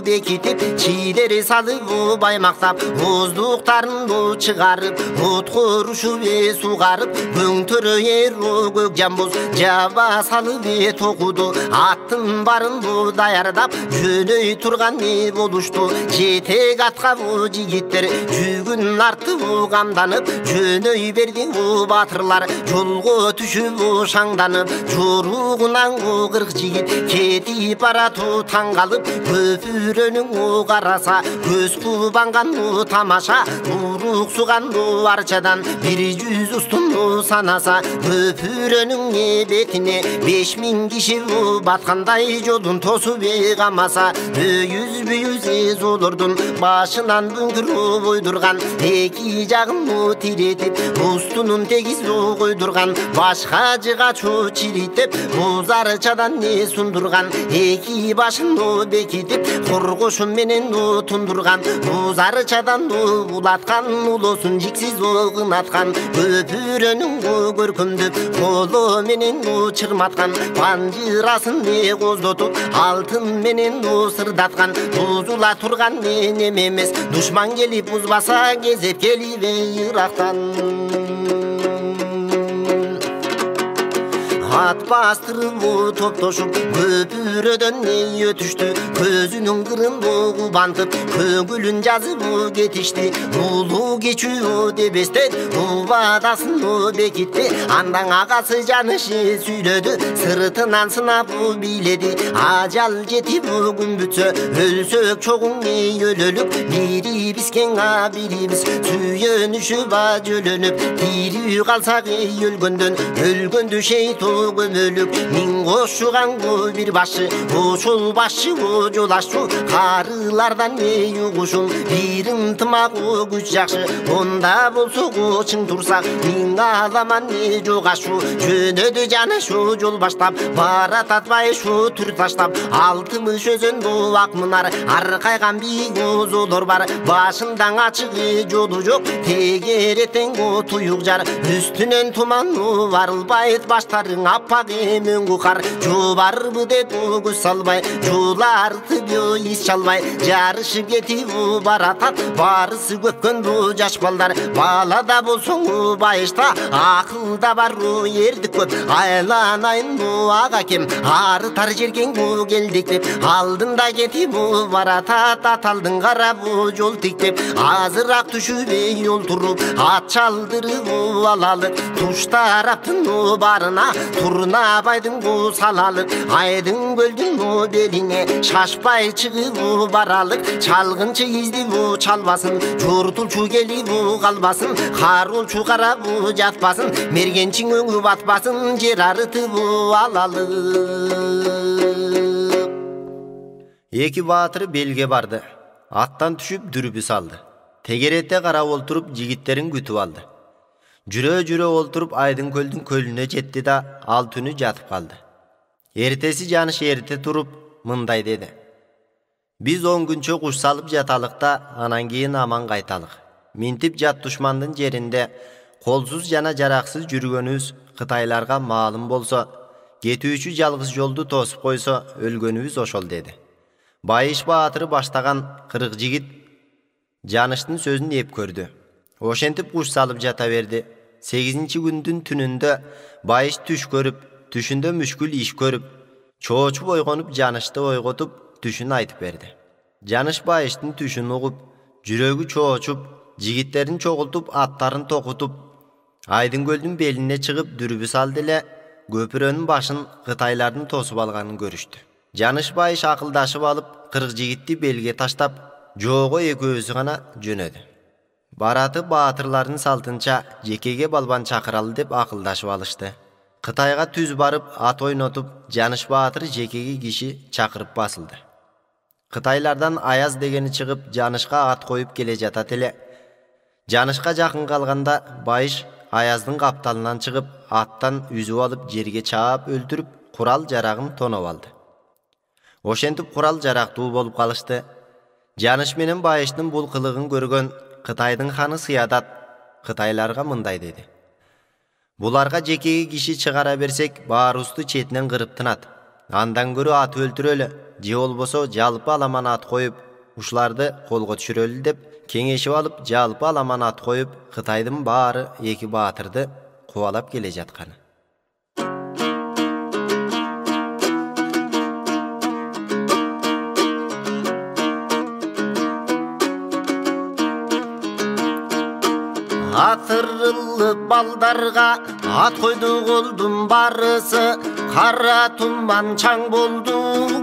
Speaker 1: бекитип чидери салып баймактап оздуктарын чыгарып отко урушуп сугарып көңтөрөйөр көк жамбуз жаба салып токуду атын барын даярдап жөнөй турган болушту жетек атка жигиттер жүгүн артып камданып жөнөй берди батырлар жолго түшүп шаңданып жоругунан 40 жигит кетип барату таң калып көпүрөнүң караса көз кубанган тамаша урук суган арчадан 100 устун санаса көпүрөнүң бетине 5000 киши баткандай жолун тосуп камаса бүйүз золордун башынан бүңгүр ойдурган эки жагын тиретип устунун тегиз койдурган башка жыга чиритеп, Узарчадан не сундурган, эки башын бекитип, Коргошун менен тундурган, Узарчадан улаткан, улосун жиксиз огунаткан, Көпүрөнүн көркөмдөп, колу менен чырматкан, Панжырасын коздотуп, алтын менен сырдаткан, Тузула турган неме эмес, душман келип узбаса, кезеп келибе Ирактан. Ат бастырып топтошуп, көпүрөдөн өтүштү, көзүнүн кырын бантып, көңүлүн жазып кетишти. Улуу кечүү дебестен, убадасын бекитти, андан агасы жанышы сүйлөдү, сыртынан сынап бийледи. Ажал жетип күн бүтсө, өлсөк чогуң өлөлүп, бири бискен бирибиз сүйөнүшүп жөлөнүп, тирүү калсак өлгөндөн шейтон көмөлүк, миң кошуган бир башы, ошол башы жол ашу, карылардан угушун, бир ынтымак күч жакшы, онда болсо чың турсак, миң аламан жок ашу, жөнөдү жанышу жол баштап, барататпай шу түр таштап, алтымыш өзөн ак мынар, аркайган бийик озолор бар, башындан ачык жолу жок, тегереттен туюк жар, үстүнөн туман барылбайт баштарың аппак мөңгү кар, жубарбы деп көз салбай, жуулартып ис чалбай, жарышып кетип баратат, барысы көпкөн жаш балдар, балада болсоң байышта, акылда бар эрдик көп, айланайын ага кем, арытар жерген келдик деп, алдында кетип баратат, аталдың карап жол тиктеп, азыраак түшүп олтуруп, ат чалдырып алалы, туш тараптын барына, Турнабайдың салалык, айдың көлдүн белине, шашпай чыгып баралык, чалгынчы изди чалбасын, жортулчу келип калбасын, карулчу карап жатпасын, мергенчиң өңү батпасын, жер арытып алалы. Эки баатыр белге барды, аттан түшүп дүрбү салды, тегеретте карап олтуруп жигиттерин күтүп алды. Жүрө олтуруп айдын көлдүн көлүнө жетти да, ал түнү жатып калды. Эртеси жаныш эрте туруп мындай деди: Биз 10 күнчө куш салып жаталык да, анан кийин аман кайталык. Минтип жат душмандын жеринде колсуз жана жараксыз жүргөнүбүз кытайларга маалым болсо, кетүүчү жалгыз жолду тосуп койсо, өлгөнүбүз ошол деди. Байыш баатыр баштаган 40 жигит жаныштын сөзүн эп көрдү. Ошентип куш салып жата берди. 8-нчи күндүн түнүндө байыш түш көрүп, түшүндө мүшкүл иш көрүп, чоочуп ойгонуп жанышты ойготуп, түшүн айтып берди. Жаныш байыштын түшүн угуп, жүрөгү чоочуп, жигиттерин чогултуп, аттарын токутуп, айдын көлдүн белине чыгып дүрбү салды эле, көпүрөнүн башын кытайлардын тосуп алганын көрүштү. Жаныш байыш акылдашып алып, 40 жигитти белге таштап, жоого экөөсү гана жөнөдү. Бараты баатырлардын салтынча жекеге балбан чакыралы деп акылдашып алышты. Кытайга түз барып, ат ойнотуп, Жаныш баатыр жекеге киши чакырып басылды. Кытайлардан Аяз дегени чыгып, Жанышка ат коюп келе жатат эле. Жанышка жакын калганда байыш Аяздын капталынан чыгып, аттан үзүп алып, жерге чаап өлтүрүп, курал жарагын тоноп алды. Ошентип курал жарактуу болуп калышты. Жаныш менен байыштын бул кылыгын көргөн Кытайдын ханы Сыядат кытайларга мындай деди: Буларга жекеге киши чыгара берсек, баарыбызды четинен кырып тынат. Андан көрө ат өлтүрөлү, же болбосо жалпы аламан ат коюп, ушуларды колго түшүрөлү деп кеңешип алып, жалпы аламан ат коюп, Кытайдын баары эки баатырды кубалап келе жатканы. Атырылып балдарга ат койду колдун барысы, Kara tuman çaң boldu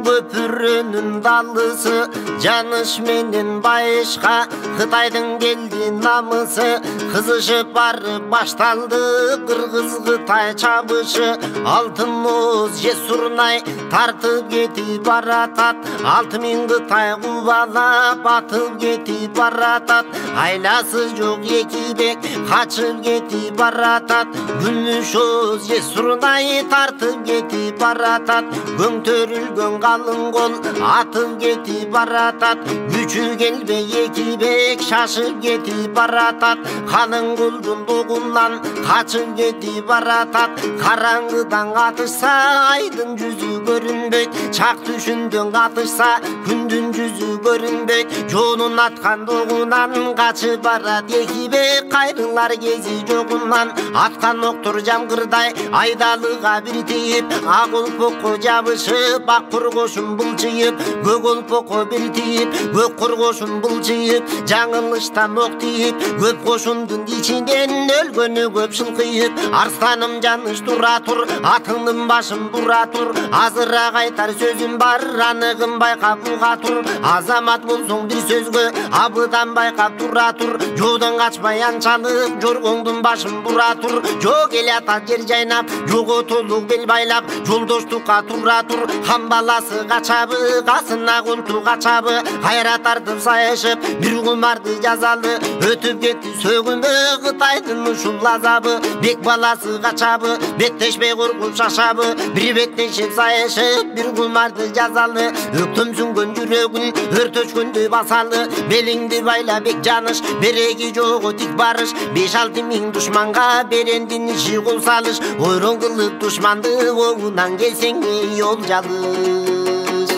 Speaker 1: köpürünün dallısı, Janış menen Bayışka Xitayдың geldi namısı. Kızışıp barıp baştaldı Kırgız Xitay çabışı. Altın oz Jesurunay tartıp ketip baratat, 6000 Xitay kubalap atıp ketip baratat. Aylası yok ekibek kaçıp ketip baratat, Gümüş oz Jesurunay tartıp ketip baratat. Göңтөрүлгөн kalın kol atıp ketip baratat. Güçü gelbey ekibek şaşıp ketip baratat. Kalın kuldun doğundan kaçıp ketip baratat. Karangıdan atışsa aydın yüzü görünbeyt, çak düşündün atışsa gündün yüzü görünbeyt. Jolun atkan doğundan kaçıp barat ekibek, kayrılar gezi jogundan. Atkan oktur jamgırday aydalığa bir teyip, Ağıl poko jabışıp ak kurgoşun bulçıyıp, Gögül poko bir teyip gök kurgoşun bulçıyıp. Жаңылыштан ok teyip köp koşundun içinden ölgönü köp şılkıyıp. Arslanım janış dura tur, atыңдын başın dura tur. Azıra kaytar sözüm var, anıgın bayqap uğa tur. Azamat bolsoң bir sözgö abıdan bayqap dura tur. Jodan kaçmay ançalıp jorgoңдун başın dura tur. Jo kelatat jer jaynap, jogo toluk bel baylap, joldoştukka tura tur. Ham balası kaçabı, kasına koltu kaçabı, hayrat artıp sayışıp bir kumardı jazalı. Ötüp ketти сөгүнбө Xitayдын ушул азабы. Бек баласы качабы, беттешпей коркуп шашабы, bir беттешип сайышып bir кумарды жазалы. Өктөмсүнгөн жүрөгүн өртөчкөндү басалы. Белиңди байла бек жаныш, береги жогу тик барыш. 5-6 миң душманга берендин иши кол салыш. Ойрон кылып душманды оңунан келсең жол жалыш.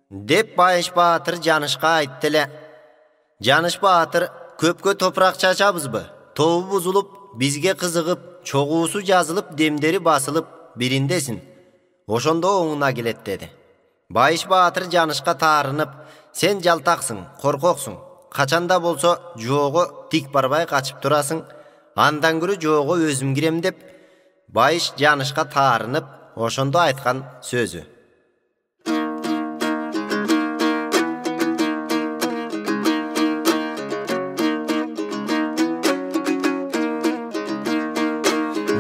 Speaker 1: Деп Байыш Баатыр Жанышка айтты эле. Жаныш Баатыр, көпкө топурак чачабызбы? Тобу бузулуп, бизге кызыгып, чогуусу жазылып, демдери басылып, бириндесин. Ошондо оңуна келет деди. Байыш Баатыр Жанышка таарынып, сен жалтаксың, коркоксуң. Качанда болсо жого тик барбай качып турасың. Андан көрө жого өзүм кирем деп, Байыш Жанышка таарынып, ошондо айткан сөзү.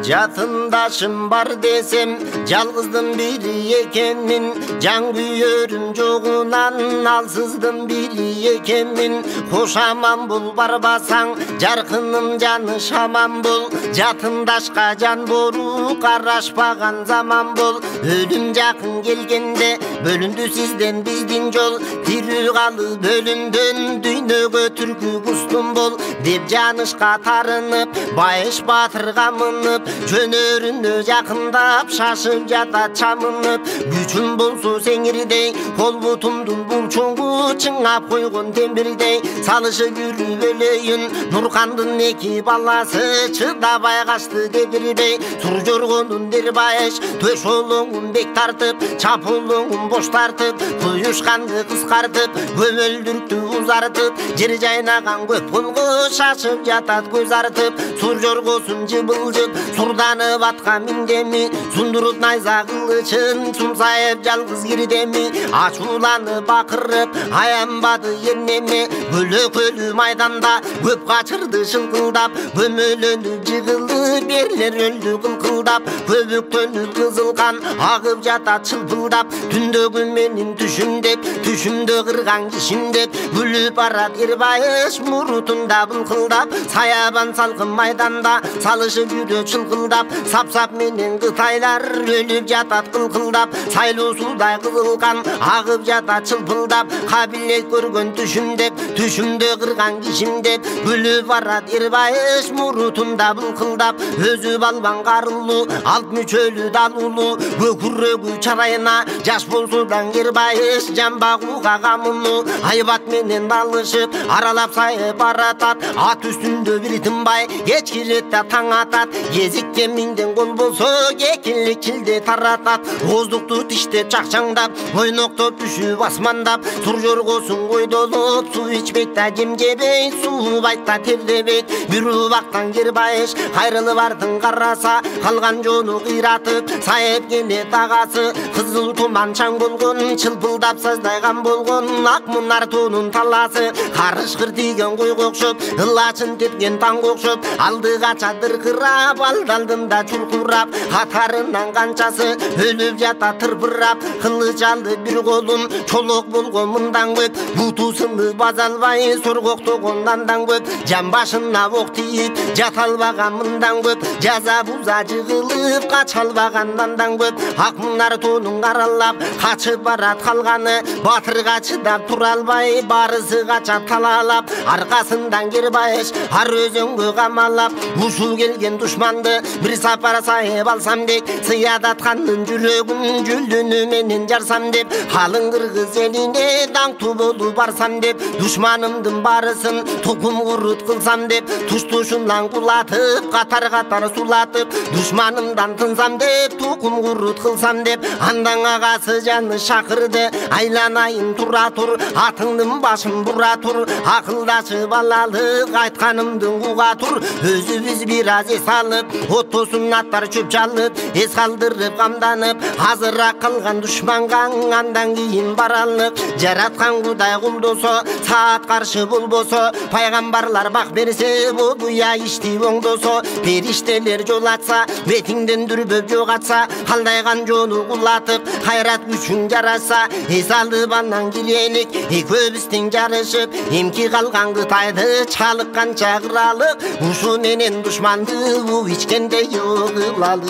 Speaker 1: Jatındaşım бар desem, жалгыздын бири экенмин. Жан күйөрүм жогунан алсыздын бири экенмин. Хош аман бол барбасаң, жаркыным Жаныш аман бол. Жатындашка жан бору карашпаган заман бол. Өлүм жакын келгенде бөлүндү сизден биздин жол. Тирүү калып өлүмдөн дүйнөгө түркү кустум бол. Деп Жанышка тарынып, Байыш Баатырга мынып, жөнөрүнө жакындап шашып жатат чамынып. Күчүм болсо сеңирдей, кол бутумдун булчуңу чыңап койгон тембирдей. Салышып жүрүп өлөйүн Нуркандын 2 баласы, чыдабай качты дебирбей. Сур жоргонун дер Байыш, төш олоңун бек тартып, чапулоңун бош тартып, куюшканды кыскартып, көмөлдүрктү узартып, жер жайнаган көп колго шашып жатат көз артып. Сур жоргосун жыбылжып, сурданып атка миндеми, сундуруп найза кылычын сумсайып жалгыз кирдеми. Ачууланып бакырып аянбады эмнеме, өлөкөлүү майданда көп качырды шылкылдап. Көмөлөнүп жыгылып эрлер өлдү кылкылдап, көбүктөнүп кызыл кан агып жатат чылпылдап. Түндөгү менин түшүмдеп, түшүмдө кырган кишимдеп, күлүп барат Байыш мурутунда былкылдап. Саябан салкын майданда салышып жүрөт чылкылдап. Сап-сап менен Кытайлар өлүп жатат кылкылдап. Сайлуу суудай кызыл кан агып жатат чылпылдап. Кабилет көргөн түшүмдеп, түшүмдө кырган кишимдеп, күлүп барат Байыш мурутунда былкылдап. Өзү балбан карылуу, алт мүчөлүү далуулуу, көкүрөгү чарайына жаш болсо да Байыш жан багууга камылуу. Айбат менен алышып аралап сайып баратат. Ат үстүндө бир тынбай кеч киретте таң атат. Кези Тикке миңден кол болсо кекилик килде таратат. Оздукту тиштеп чакчаңдап, ойноктоп үшүп асмандап, тур жоргосун койдолуп, суу ичпейт да жем жебейт, суу байта тердебейт. Бир убактан кирбайыш кайрылып артын караса, калган жолу кыйратып сайып келет агасы. Кызыл туман чаң болгон, чылпылдап саздайган болгон, ак мунар тоонун таласы. Карышкыр тийген койго окшоп, ылачын тепкен таңга окшоп, алдыга чадыркырап, алдында чуркурап, катарынан канчасы өлүп жата тырбырап. Кылыч алды бир колун, чолок болгон мындан көп, бутусуну база албай соргоктогон андан көп. Жан башына ок тийип жата албаган мындан көп, жаза буза жыгылып кача албаган андан көп. Ак мунар тоонун каралап качып барат калганы, батырга чыдап тура албай барысы кача талаалап. Аркасындан кирбайыш ар өзөңгө камалап, ушул келген душманды бир сапар сайып алсам деп, сыядаткандын жүрөгүн жүлдүнү менен жарсам деп, калың кыргыз элине даңктуу болуп барсам деп, душманымдын барысын тукум курут кылсам деп, туш-тушунан кулатып, катар сулатып, душманымдан тынсам деп, тукум курут кылсам деп. Андан агасы жаны шакырды, айланайын тура тур, атыңдын башын бура тур, акылдашып алалык айтканымдын куга тур. Өзүбүз бир аз эс алып, оттосун аттар чөп чалып, эс калдырып камданып, азыраак калган душманга андан кийин баралык. Жараткан Кудай колдосо, саат каршы болбосо, пайгамбарлар бак берсе, бодуя ишти оңдосо, периштелер жол ачса, бетиңден дүрбөп жогатса, калдайган жолу кулатып, кайрат күчүн жараса, эс алып андан килелик, экөөбүз тең жарышып, эмки калган Кытайды чалыкканча кыралык, ушу менен душманды буу ичкенде кылалык.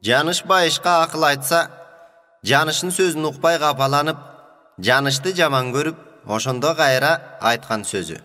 Speaker 1: Жаныш байышка акыл айтса, жанышын сөзүн укпай капаланып, жанышты жаман көрүп, ошондо кайра айткан сөзү.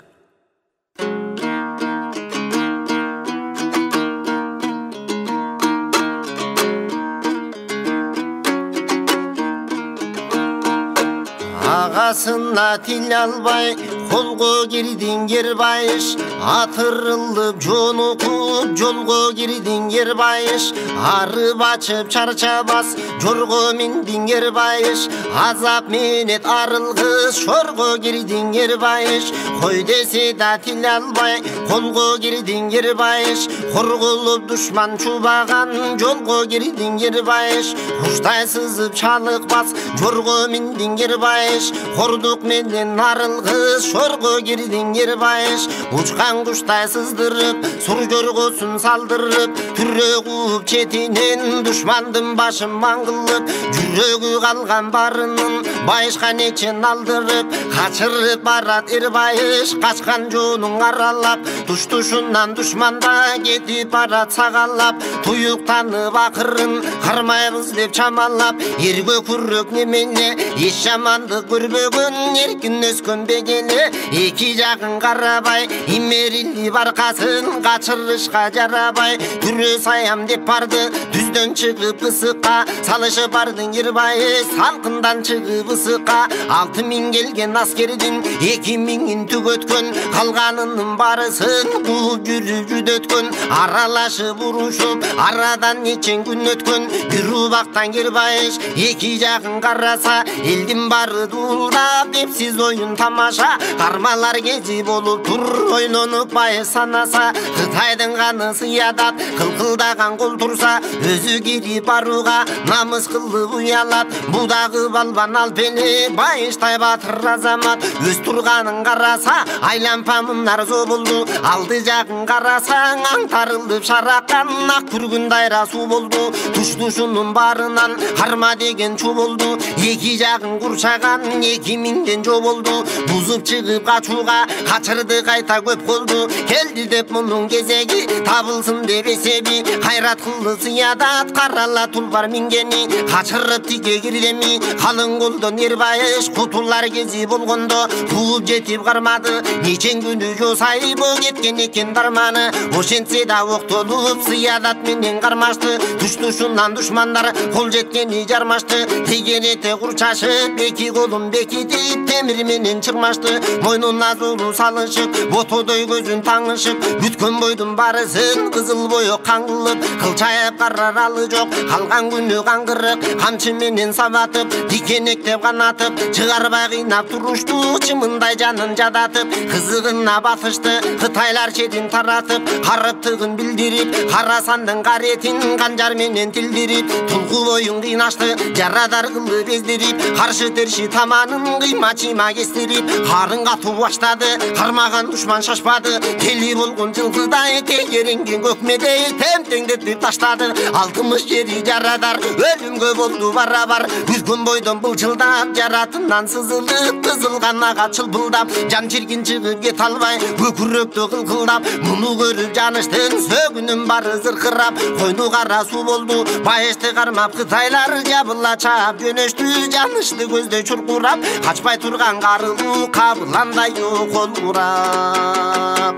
Speaker 1: Агасына тил албай, колго кирдиң Кербайыш, атырылып жонукуп, жолго кирдиң Кербайыш, арып ачып чарчабас, жорго миндиң Кербайыш, азап менет арылгыс, шорго кирдиң Кербайыш, кой десе да тил албай, колго кирдиң Кербайыш, коргулуп душман чубаган, жолго кирдиң Кербайыш, куштай сызып чалыкпас, жорго миндиң Кербайыш, кордук менен арылгыс, шорго кирдиң Кербайыш, учкан куштай сыздырып, сур жоргосун салдырып, түрө кууп четинен душмандын башын маңгылып, жүрөгү калган барынын байышка нечен алдырып, качырып барат Эрбайыш, качкан жолун аралап, туш-тушунан душманда кетип барат сагалап, туюктанып акырын кармайбыз деп чамалап, эргө күрөк немене эч жамандык көрбөгөн, эркин өскөн бегене, эки жагын карабай, имерилип аркасын качырышка жарабай, түрө саям деп барды, түздөн чыгып ысыкка, салышып бардың Кербайыш, салкындан чыгып ысыкка. 6000 келген аскердин 2000-ин түгөткөн, калганынын барысын кууп жүрүп жүдөткөн, аралашып урушуп, арадан нечен күн өткөн, бир убактан Кербайыш эки жагын караса, элдин бары дуулдап, эпсиз оюн тамаша, кармалар кези болуп тур, ойлонуп байы санаса, Кытайдын каны сыядат, кылкылдаган кол турса, өзү кирип барууга намыс кылып уялат, будагы балбан алпели, байыштай батыр азамат, өз турганын караса, айланпа мынар болду, алды жагын карасаң аңтарылып шараккан, ак күргүн дайра суу болду, туш-тушунун барынан карма деген чу болду, эки жагын курчаган 2000ден жоо болду, бузуп чыгып качууга качырды кайта көп колду, келди деп мунун кезеги, табылсын деп эсеби, кайрат кылды сыядат, карала тулбар мингени, качырып тиге кирдеми, калың колдон Эрбайыш, кутулар кези болгондо, кууп жетип кармады, нечен күнү жосайбы кеткен экен дарманы, ошентсе да октолуп сыядат менен кармашты, туш-тушунан душмандар кол жеткени жармашты, тегенете курчашып, эки колун бекитип темир менен чырмашты, мойнуна зулу салышып, ботодой көзүн таңышып, бүткөн бойдун барысын кызыл бою каңгылып, кылчайып караралы жок, калган күнү каңгырык, камчы менен сабатып, дикенектеп канатып, чыгарбай кыйнап турушту, чымындай жанын жадатып, кызыгына басышты, Кытайлар чедин таратып, карыптыгын билдирип, карасандын каретин канжар менен тилдирип, тулку боюн кыйнашты, жарадар кылды бездирип, каршы терши таманын кыйма-чыйма кестирип, карын катуу баштады, кармаган душман шашпады, тели болгон жылкыдай тегеренген көкмедей темтеңдетип таштады, 60 жери жарадар, өлүмгө болду барабар, бүткөн бойдон былчылдап, жаратынан сызылып, кызыл канага чылбылдап, жан чиркин чыгып кете албай, өкүрөктө кылкылдап, муну көрүп жаныштын сөгүнүн бары зыркырап, койну кара суу болду, байышты кармап Кытайлар жабыла чаап жөнөштү, жанышты көздөй чуркурап, качпай турган карылуу кабыландай колурап.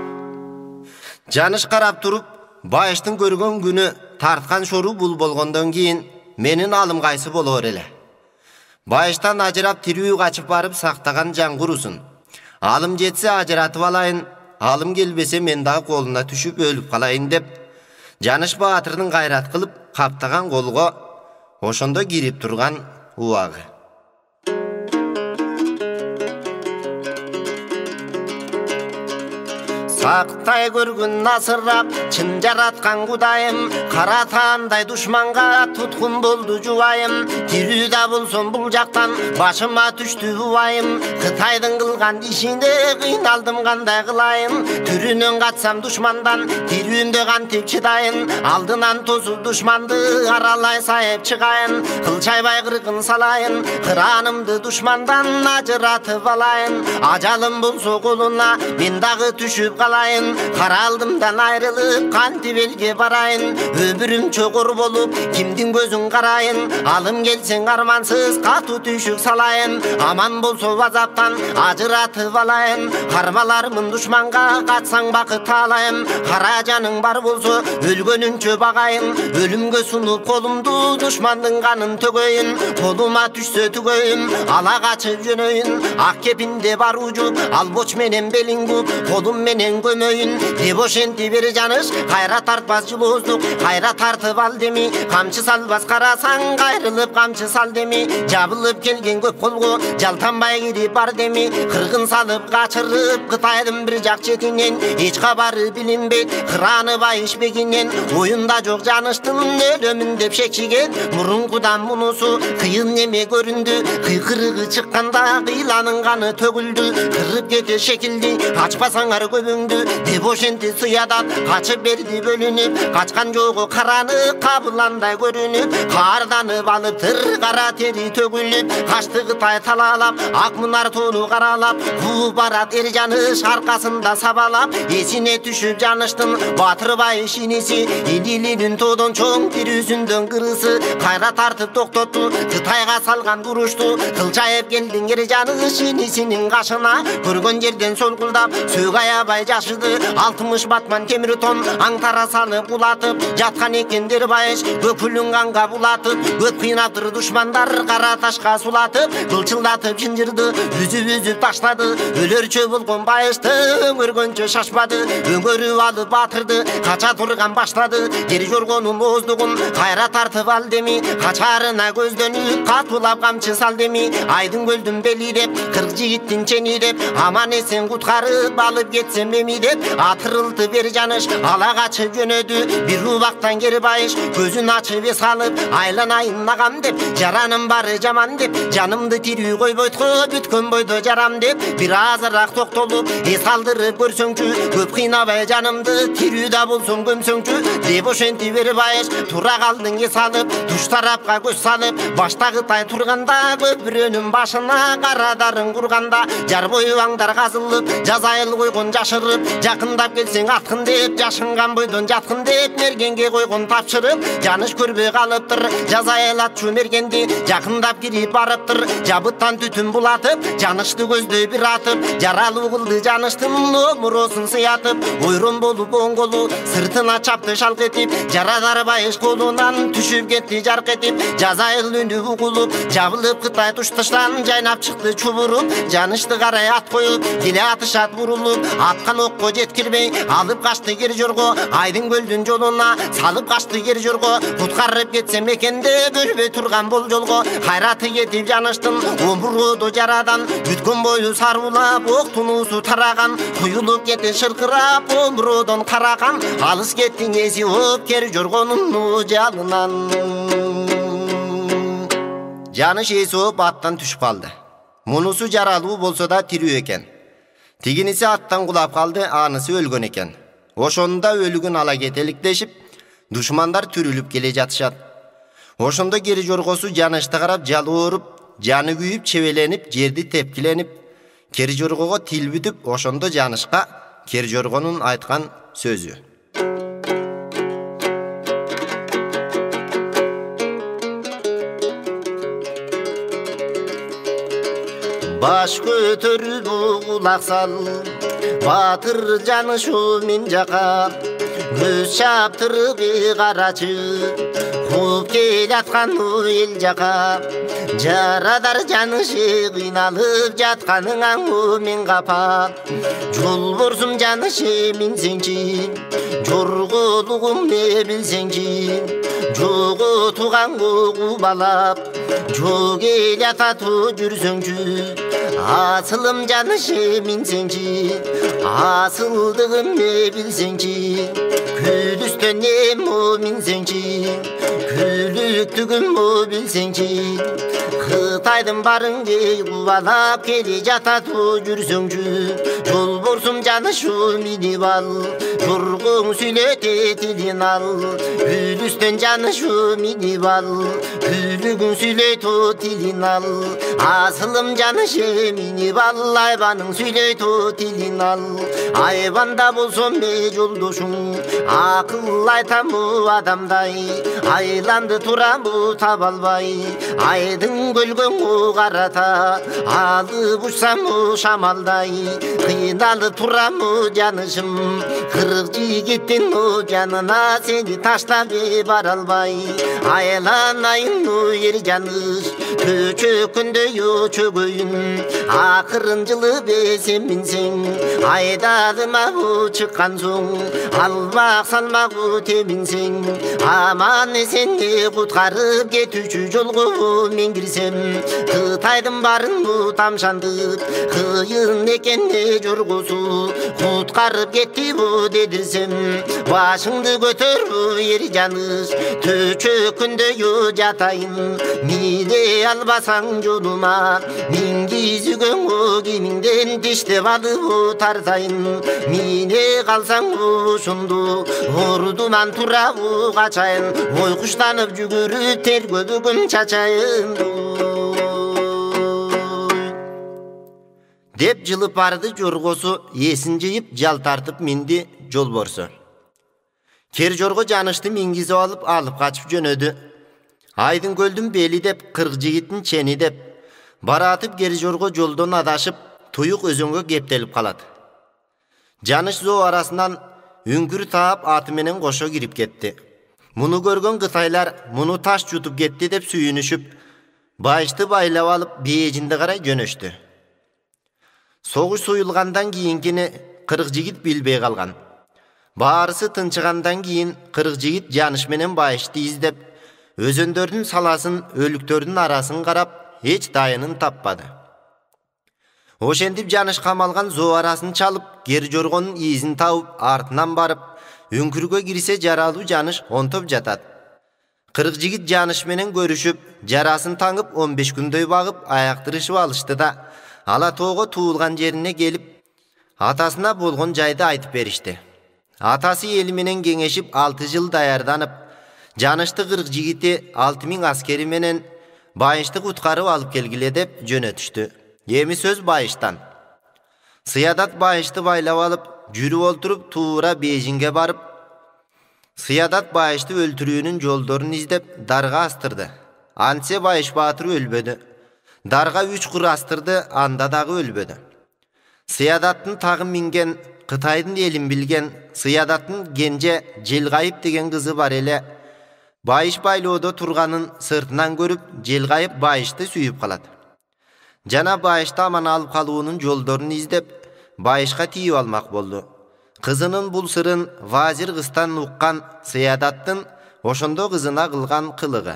Speaker 1: Жаныш карап туруп, байыштын көргөн күнү тарткан шору бул болгондон кийин менин алым кайсы болор эле? Байыштан ажырап тирүү качып барып сактаган жан курусун. Алым жетсе ажыратып алайын, алым келбесе мен дагы колуна түшүп өлүп калайын деп, Жаныш Баатырдын кайрат кылып каптаган колго ошондо кирип турган убагы. Сактай көргүн насырап, чын жараткан Кудайым, каратаандай душманга туткун болду жубайым, тирүү да болсом бул жактан башыма түштү убайым, Кытайдын кылган ишине кыйналдым кандай кылайын, түрүнөн качсам душмандан, тирүүмдө кантип чыдайын, алдынан тосуп душманды аралай сайып чыгайын, кылчайбай кыргын салайын, кыранымды душмандан ажыратып алайын, ажалым болсо колуна мен дагы түшүп каралдымдан айрылып кантип элге барайын, өмүрүм чогор болуп кимдин көзүн карайын, алым келсең армансыз катуу түшүк салайын, аман болсо азаптан ажыратып алайын, кармалармын душманга качсаң бакыт алайын, кара жаның бар болсо өлгөнүнчө багайын, өлүмгө сунуп колумду душмандын канын төгөйүн, колума түшсө түгөйүн, ала качып жөнөйүн, ак кепинде бар ужуп, албоч менен белиң буп, колум менен көмөйүн, деп ошенти бери Жаныш, кайра тартпас жылооздук, кайра тартып ал деми, камчы салбас карасаң, кайрылып камчы сал деми, жабылып келген көп колго, жалтанбай кирип бар деми, кыргын салып качырып, Кытайдын бир жак четинен, эч кабары билинбейт, кыраны байышбегинен, оюнда жок Жаныштын өлөмүн деп шекчиген, мурункудан мунусу кыйын неме көрүндү, кыйкырыгы чыкканда кыйланын каны төгүлдү, кырып кете шекилди, ачпасаңар көбүңдү, деп ошенти сыядат, качып берди бөлүнүп, качкан жогу караны кабыландай көрүнүп, карданып алыптыр кара тери төгүлүп, качты Кытай талаалап, ак мунар тоону каралап, кууп барат эр Жаныш аркасында сабалап, эсине түшүп Жаныштын Батыр байыш иниси, илилинин тоодон чоң тирүүсүндөн кырысы, кайра тартып токтотту, Кытайга салган турушту, кылчайып келдиң эр Жаныш инисинин кашына, көргөн жерден солкулдап, сөк аябай жашыды, 60 батман темир тон, аңтара салып улатып, жаткан экендер байыш, өкүлүн канга булатып, өт кыйнаптыр душмандар, кара ташка сулатып, кылчылдатып жынжырды, үзүп таштады, өлөрчө болгон байышты, өңөргөнчө шашпады, өңөрүп алып Батырды, кача турган баштады, жер жоргонун ооздугун, кайра тартып ал деми, качарына көздөнүп, катуулап камчы сал деми, айдын көлдүн бели деп, 40 жигиттин чени деп, аман эсен куткарып алып кетсем эми деп, атырылды бер Жаныш, ала качып жөнөдү, бир убактан кери байыш, көзүн ачып эс алып, айланайын агам деп, жараным бары жаман деп, жанымды тирүү койбойтко, бүткөн бойдо жарам деп, бир азыраак токтолуп, эс алдырып көрсөңчү, көп кыйнабай жанымды, тирүү да болсоң көмсөңчү, деп ошенти бер байыш, тура калдың эс алып, туш тарапка көз салып, башта Кытай турганда, көпүрөнүн башына карадарын курганда, жар бою аңдар казылып, жазайыл койгон жашырып, жакындап келсең аткын деп, жашынган бойдон жаткын деп, мергенге койгон тапшырып, Жаныш көрбөй калыптыр, жазайыл атчу мергенди, жакындап кирип барыптыр, жабыттан түтүн булатып, Жанышты көздөй бир атып, жаралуу кылды Жаныштын омуросун сыятып, ойрон болуп оңголу, сыртына чапты шалк этип, жарадар байыш колунан түшүп кетти жарк этип, жазайыл үнү угулуп, жабылып Кытай тушташтан жайнап чыкты чубуруп, Жанышты карай ат коюп, келе атышат бурулуп, аткан отко жеткирбей алып качты кер жорго, айдын көлдүн жолуна салып качты кер жорго. Куткарып кетсем экен деп өлбөй турган бул жолго, кайраты кетип жаныштым умурду жарадан. Бүткөн бою сарулап октунусу тараган, куюлуп кетти шыркырап умурдон караган. Алыс кеттиң эси оп кер жоргонун жалынан. Жаныш эси оп аттан түшүп калды. Мунусу жаралуу болсо да тирүү экен. Тигиниси аттан кулап калды, анысы өлгөн экен. Ошондо өлүгүн ала кетеликтешип, душмандар түрүлүп келе жатышат. Ошондо кери жоргосу жанышты карап жалооруп, жаны күйүп, чебеленип, жерди тепкиленип, кери жоргого тил бүтүп, ошондо жанышка кери жоргонун айткан сөзү. Баш көтөрүп кулак сал, батыр жанышу мен жака. Көз чаптырып карачы, кууп келаткан эл жака. Жарадар жанышы кыйналып жатканың аңу мен капа. Жолборсум жанышы минсеңчи, жорголугум не билсеңчи. Жого туган кубалап, жог эл атату жүрсөңчү. Асылым жанышы минсеңчи, асылдыгым не билсеңчи. Күлүстөн нему минсеңчи, күлүктүгүм му билсеңчи. Кытайдын барыңды кубалап келе жатату жүрсөңчү. Жолборсум жанышу минип ал, жоргоң сүйлөтө тилин ал. Күлүстөн жанышу минип ал, күлүгүң сүйлөтө тилин ал. Асылым жанышы минип ал, айбаның сүйлөтө тилин ал. Айбанда болсом бе жолдошуң, акыл айтамы адамдай. Айланды турамы таба албай, айдын көлгөңү карата. Алып учсамы шамалдай, кыйналып турамы жанышым. Кырык жигиттин жанына сени таштап бара албай. Айланайын ер жаныш, көчөкүндөй чөгөйүн. Акырын жылып сен минсең, айдадыма чыккан соң. Алмак салмагы теминсең, аман эсенди куткарып кетүүчү жолго мен кирсем. Кытайдын барын тамшандып, кыйын экен жоргосу. Куткарып кетти бу дедирсем, башыңды көтөр ер жаныш. Төчөкүндөй жатайын, мине албасаң жолума. Мингизгөн кимиңден диштеп алып тартайын. Мине калсаң ушунду, ордунан турабы качайын. Ой куштанып жүгүрүп тергөдүгүм чачайын. Деп жылып барды жоргосу, эсин жыйып жал тартып минди жолборсу. Кер жорго жанышты мингизип алып качып жөнөдү. Айдын көлдүн бели деп, кырк жигиттин чени деп, баратып кер жорго жолдон адашып, туюк өзөнгө кептелип калат. Жаныш зоо арасынан үңкүр таап аты менен кошо кирип кетти. Муну көргөн кытайлар муну таш жутуп кетти деп сүйүнүшүп, байышты байлап алып бээжинде карай жөнөштү. Согуш суюлгандан кийинкини 40 жигит билбей калган. Баарысы тынчыгандан кийин 40 жигит жаныш менен байышты издеп, өзөндөрдүн саласын, өлүктөрдүн арасын карап, эч дайынын таппады. Ошентип жаныш камалган зоо арасын чалып, кер жоргонун изин табып, артынан барып, үңкүргө кирсе жаралуу жаныш онтоп жатат. 40 жигит жаныш менен көрүшүп, жарасын таңып 15 күндөй багып, аяктырышып алышты да, ала тоого туулган жерине келип, атасына болгон жайды айтып беришти. Атасы эли менен кеңешип 6 жыл даярданып, жанышты 40 жигити 6000 аскери менен байышты куткарып алып келгиле деп жөнөтүштү. Эми сөз байыштан. Сыядат байышты байлап алып, жүрүп олтуруп туура Бейжиңге барып, Сыядат байышты өлтүрүүнүн жолдорун издеп дарга астырды. Антсе байыш баатыр өлбөдү. Дарга 3 кыр астырды, анда дагы өлбөдү. Сыядаттын тагы минген, Кытайдын элин билген, Сыядаттын Кенже Желгайып деген кызы бар эле. Байыш байлоодо турганын сыртынан көрүп, Желгайып байышты сүйүп калат. Жана байышты аман алып калуунун жолдорун издеп, байышка тийип алмак болду. Kızının bul sırın vazir kızdan uqqan Sıyadattın oşondo kızına kılgan kılığı.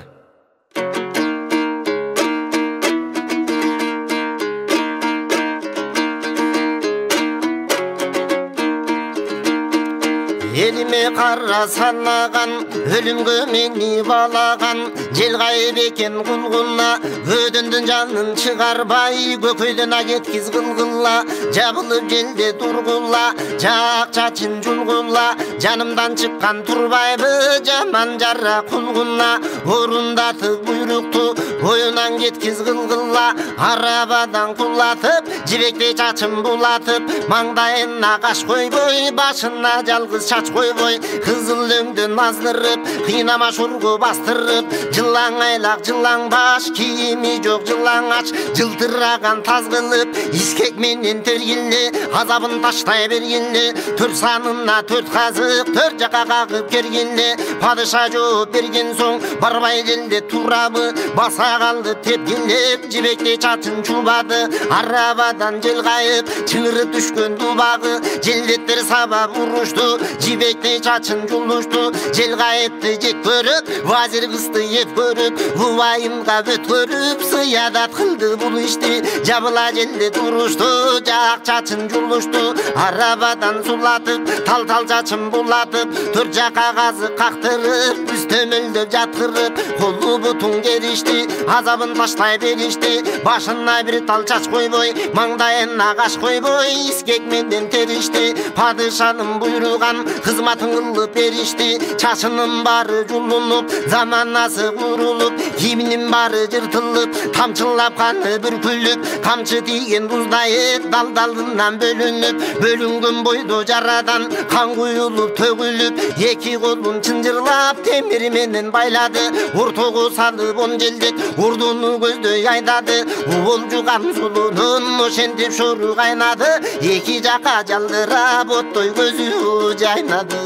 Speaker 1: Elime kara sallagan, ölümgü meni balagan, jel kayıp eken kulgulla, ödündün canın çıgarbay, gököydüna ketkiz kılgılla, jabılıp jelde durgulla, jak çaçın julgulla, canımdan çıkkan turbaybı, jaman jarra kulgulla, orundatıp buyruktu, boyunan ketkiz kılgılla, arabadan kullatıp, jibekte çaçın bulatıp, mangdayına kaş koyboy, başına jalgız çaç koyboy, kızıl löngdü nazdırıp, kıynama şurgu bastırıp, жылаң айлак жылаң баш, кийими жок жылаң ач, жылтыраган таз кылып, искек менен тергиле, азабын таштай бергиле, төрт санына төрт казык, төрт жака кагып кергиле, падыша жооп берген соң, барбай келди турабы, баса калды тепкилеп, жибекте чачын чубады, арабадан жел кайып, чыңырып түшкөн дубагы, желдеттер сабап урушту, жибекте чачын жулушту, жел кайыпты жек көрүп, вазир кызды еп көрүп, убайымга бөт көрүп, Сыядат кылды бул ишти, жабыла желде турушту, жак чачын жулушту, арабадан сулатып, тал чачын булатып, төрт жака казы кактырып, үстөмөлдөп жаткырып, колу бутун керишти, азабын таштай беришти, башына бир тал чач койбой, маңдайына каш койбой, искек менен теришти, падышанын буйруган кызматын кылып беришти, чачынын баары жулунуп, заманасы курулуп, кийиминин баары жыртылып, тамчылап каны бүркүлүп, камчы тийген буздайып, далдалынан бөлүнүп, бөлүнгөн бойдо жарадан кан куюлуп төгүлүп, эки колун чынжырлап темир менен байлады, ортого салып он желдет, урдуну көздөй айдады, уболжуган сулунун ошентип шору кайнады, эки жака жалдырап оттой көзү жайнады.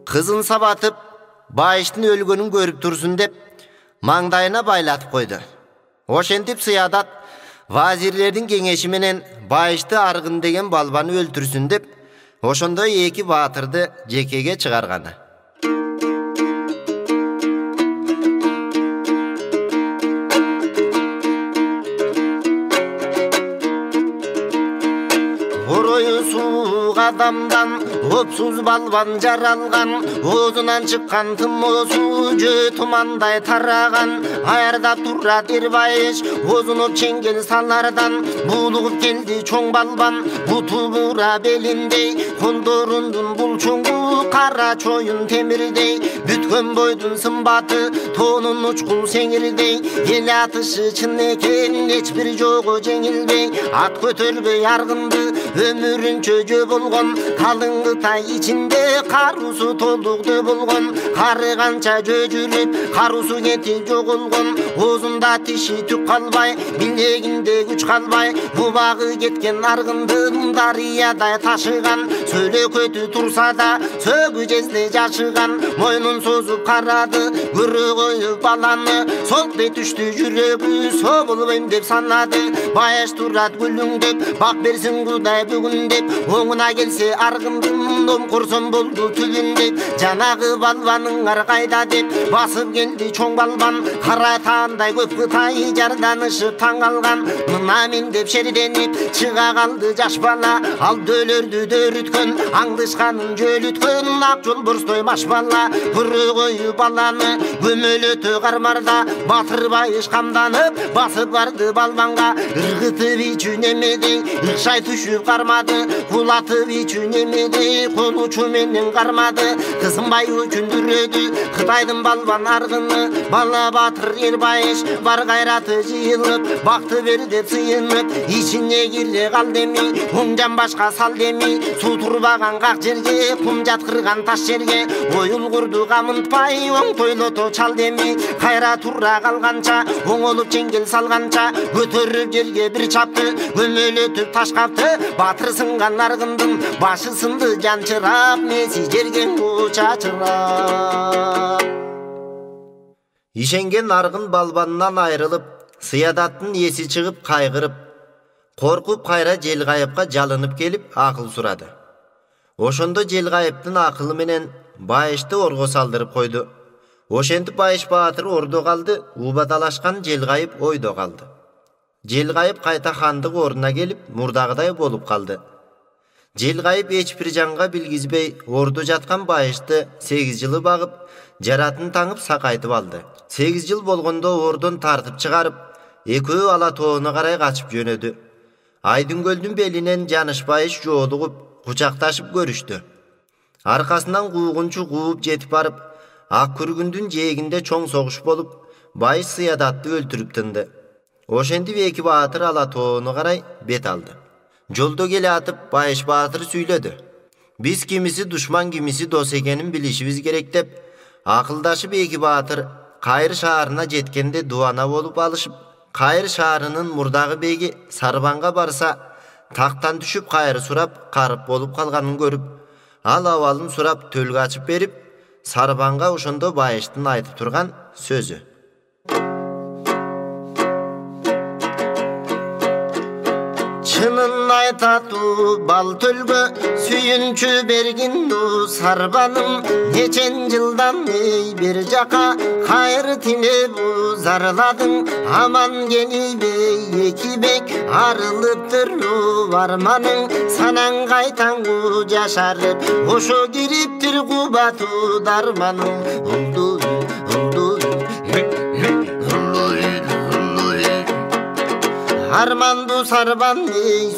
Speaker 1: Kızın sabatıp, bayıştın ölgönün görüp dursun dep, mangdayına baylatıp koydu. Oşentip Sıyadat, vazirlerдің кеңешімenen bayıştı argın degen balbanı öldürsün dep, oşonda eki batırdı jekege çıgargаны. Oroyu suğ adamdan, opsuz balban jaralgan, ozunан çıkkan tımmosu, jö tumanday taragan, ayarda turra derbayış, ozunup çengel sallardan, bulugup geldi çoң balban, butu bura belindey, koldorundun bulçungu, kara çoyun temirdey, bütkön boydun sımbatı, tonun uçkul seңирдей, el atışı çın eken, hiçbir jogu жеңилбей, at көтөрбөй аргынды, ömürünчө жö болгон, kalın Kıtay içinde karusu toluktu bulgun, karı kança jö-жүрүп, karusu ketip jogulgun, ozunda tişi tük kalbay, bileginde güç kalbay, bubağı ketken argındın, dariyaday taşıgan, söyle kötü tursa da, sögü jezde jaşıgan, moynun sozup karadı, görü koyup balanı, solkte düştü жүрөгү, sobulbayım dep sanladı, bayaş turat gülüngdep, bak bersin Kuday бүгүн деп, оңуна келсе аргындын, дом курсун болду түгүндеп, жанагы балбанын аркайда деп, басып келди чоң балбан, кара таандай көп Кытай жарданышып таң алган, мына мен деп шерденип, чыга калды жаш бала, ал дөөлөрдү дөөрүткөн, аңдышканын жөөлүткөн, ак жол борстой маш бала, көрө коюп баланы, көмөлөтө кармарда, батыр байыш камданып, басып барды балбанга, ыргытып ичүн эмедей, ыкшай түшүп кармады, кулатып ичүн эмедей, колучу менен кармады, кызынбай үчүндүрөдү, Кытайдын балбан аргыны, бала батыр эл байыш, бар кайраты жыйылып, бакты бер деп сыйынып, ичине кире кал демей, оң башка сал демей, суу турбаган как жерге, кум жаткырган таш жерге, оюл курду камынтпай, оңтойлото чал демей, кайра тура калганча, оңолуп чеңгел салганча, көтөрүп жерге бир чапты, көмөлөтүп таш капты, батыр сынган аргындын, башы сынды жанчырап, меси жерген чачырап. Ишенген аргын балбанынан айрылып, Сыядаттын эси чыгып кайгырып, Korkup kayra Jelgayıpka jalınıp gelip akıl suradı. Oşondo Jelgayıptın akılı menen Bayışты orgo saldırıp koydu. Oşentip Bayış Baatır ordo kaldı, ubatalaşkan Jelgayıp oydo kaldı. Jelgayıp kayta handık oruna gelip murdagıday bolup kaldı. Jelgayıp hiçbir janga bilgizbey ordu jatkan Bayışты 8 yılı bagıp, jaratın tanıp sakaytıp aldı. 8 yıl bolgondo ordon tartıp çıkarıp, ekөө Alatoğuna karay kaçıp jönödü. Aydıngöl'dün belinen Janış Bayış joğulup, kucaktaşıp görüştü. Arkasından kuğunçu kuğup jetip barıp, Akkürgündün jeğinde çoң soğuş bolup, Bayış Sıyadatты öldürüp tındı. Oşentip eki Baatır Alatoğuna karay bet aldı. Joldo gele atıp Bayış Baatır süйлödü. Biz kimisi düşman kimisi dost ekenin bilişimiz gerek dep, akıldaşıp eki Baatır Kayır şaharına jetkende duana bolup alışıp, Kayır şaharının murdagı begi Sarbanга barsa, taktan düşüp kayırı surap, karıp bolup kalganын görüp, al avalın surap tölgü açıp berip, Sarbanга ошондо Bayıştın aytıp turgan sözü. Çının aytatu bal tölgü, süyünçü bergindu sarbanım. Neçen yıldan bir jaka, kayır tine bu zarladın. Aman gelibey ekibek, arılıptır varmanın. Sanan kaytan ku yaşarıp, oşo giriptir kubatu darmanın. Armandu sarban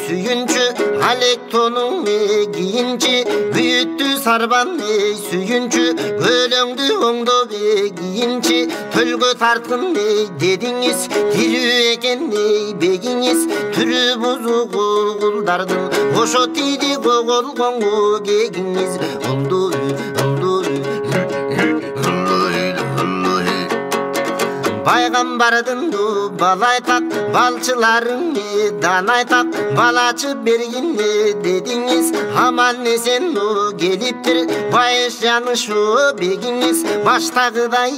Speaker 1: süyünçü, halek tonun giyinci. Büyüttü sarban süyünçü, gölöңdü oңdo giyinci. Tölgü tartın dediniz, tiri eken beginiz. Türü buzu kuldardın, oşo tidi kogol kongu geginiz. Paygambardın du balaytak, balçıların danaytak. Balaçı bergin dediniz, aman ne sen du geliptir. Bayış yanışı beginiz, baştagıday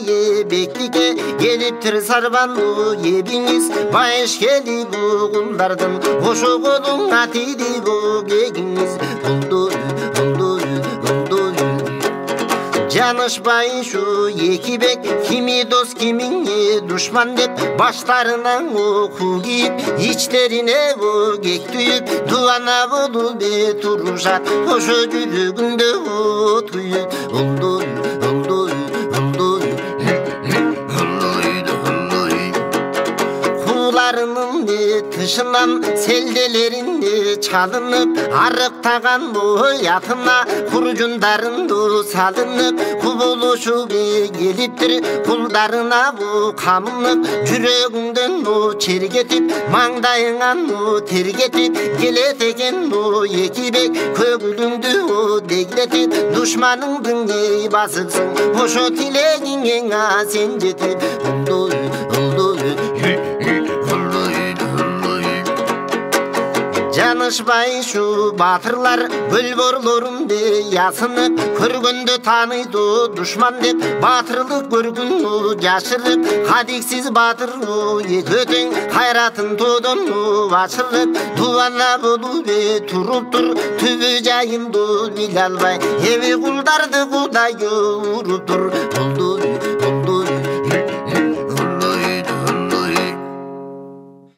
Speaker 1: beklike geliptir. Sarban du yebiniz, bayış geli bu kuldardın. Oşo kolun atidi bu geginiz. Janış Bayışu ekibek, kimi dost kimin düşman dep, başlarından oku giyip, içlerine o gek tüyüp, duana bolup turuşat, oşo yürügünde otuyup, kularının tışından seldelerin çalınıp, arıktagan bu yatına kurucundarın salınıp, kubuluşu geliptir kuldarına bu kamınıp, yüreğinden çergetip, mangdayınan tergetip, geleteken ekibek, kögülündü degletip, düşmanın basıpsın, oşo tilegin sen jetip, Janış Bayışu batırlar bölborlorunde yasınıp, körgündü tanıydı düşman dep, batırlık görgünü yaşırıp, hadiksiz batır ekөтен hayratın todonu açırıp, duana bolup turuptur, tübü jayındı bilalbay, evi kuldardı kuday uruptur.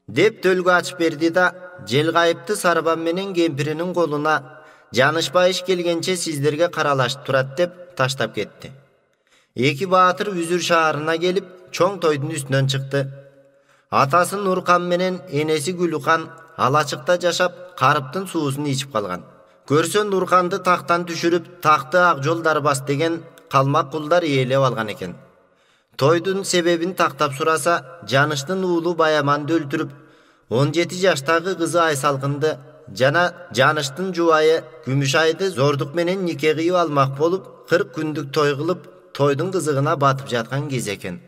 Speaker 1: Dep tölgü açıp berdi da, Jelgayıpты sarban menen kempirinin koluna, Janış Bayış gelgençe sizlerge karalaşıp turat dep taştap ketti. Eki Baatır Üzür şaharına gelip çoң toydun üstünden çıktı. Atası Nurkan menen enesi Gülükan alaçıkta jaşap, karıptın suusunu içip kalgan. Görsen Nurkanды taxtan düşürüp, taxtı Akjol Darbas degen kalmak kullar iyelep algan eken. Toydun sebebini taktap surasa, Janıştın uulu Bayamanды öldürüp, 17 yaştagı kızı Aysalkındı, jana Janıştın juwayı Gümüşaydı zorduk menen nikahı almak bolup, 40 gündük toy kılıp, toydun kızığına batıp jatkan kez eken.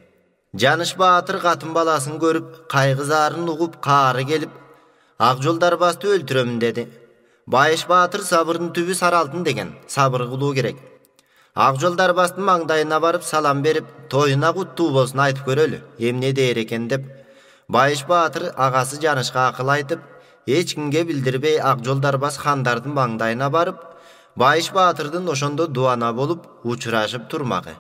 Speaker 1: Janış Baatır katın balasını görüp, kaygızarın ugup, kaarı gelip, Akjol Darbasты öldürömün dedi. Bayış Baatır sabırın tübü saraltın degen, sabır kılуу gerek. Akjol Darbastın mangdayına barıp salam berip, toyuna kuttu bolsun aytıp görölü, emne deyir eken dep, Bayış Baatır agası Janışka akıl aytıp, Eç kimge bildirbey Akjoldarбас xandardын mаңдайына барып, Байыш Baatırдын ошондо дуана болуп учурашып турмагы.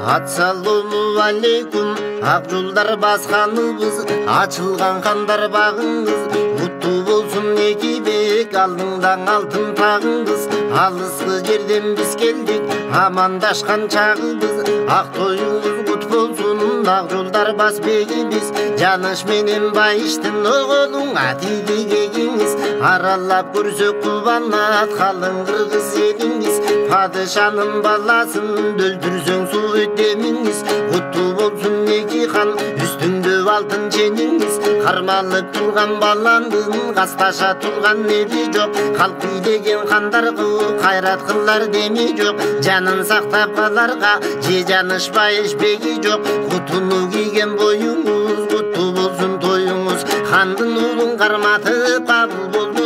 Speaker 1: Assalamu aleykum, Akjoldarбас xanыбыз, açılgan xanдар bagыңыз, куту болсун эки бек, алдыңдан алтын тагыңыз. Алыскы жерден биз келдик, амандашкан чагыбыз, ак тоюңуз кут болсун, Акжолдарбас бегибиз. Жаныш менен Байыштын оголуң, атиги кегиңиз, аралап көрсөк кубанат, калың кыргыз элиңиз. Падышанын баласын өлтүрсөң суу демиңиз, куту болсун эки хан, үстүндө алтын чениңиз. Кармалып турган баландын, касташа турган эли жок, калк деген хандарга кайрат кылар деми жок. Жанын сактап каларга же Жаныш Байыш беги жок. Кутуну кийген боюңуз, куту болсун тоюңуз, хандын уулун карматып кабыл болду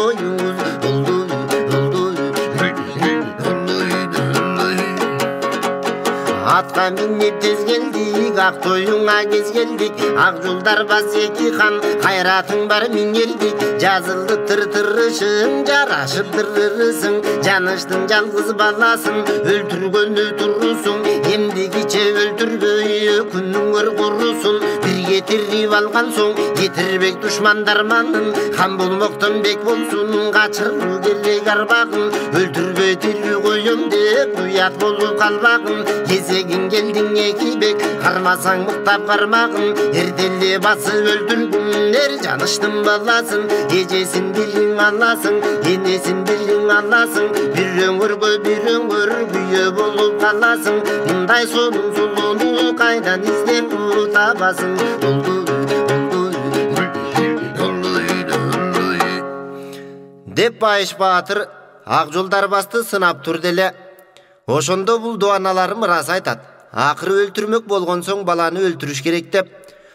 Speaker 1: оюңуз. Атка минип тез келдик, ак тоюңа кез келдик. Акжолдарбас эки хан, кайратың бар минердик. Жазылды тыр-тырышың, жарашып тырырысың. Жаныштын жалгыз баласын өлтүргөнү турусуң. Эмди киче өлтүрбөй күнүңөр курусун. Бирге тирип алган соң жетирбек душмандарманын. Хан болмоктон бек болсун, качыруу керек арбагын. Өлтүрбөй тирүү коем деп уят болуп калбагын. Кезегин келдиң эки бек, кармасаң мыктап кармагын. Эрделе басып өлтүргүн Жаныштын баласын. Эжесин билиң аласың, энесин билиң аласың. Бир өңгөргө күйө болуп каласың. Мындай сонун сулууну кайдан издеп табасың. Деп Байыш Баатыр Акжолдарбасты сынап турду эле. Ошондо бул дуаналарым рас айтат. Акыры өлтүрмөк болгон соң баланы өлтүрүш керек деп,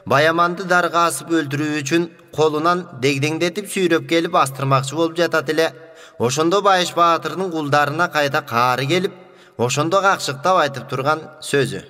Speaker 1: Баяманды дарга асып өлтүрүү үчүн колунан дегдеңдетип сүйрөп келип астырмакчы болуп жатат эле. Ошондо Байыш Баатырдын кулдарына кайта каары келип, ошондо какшыктап айтып турган сөзү.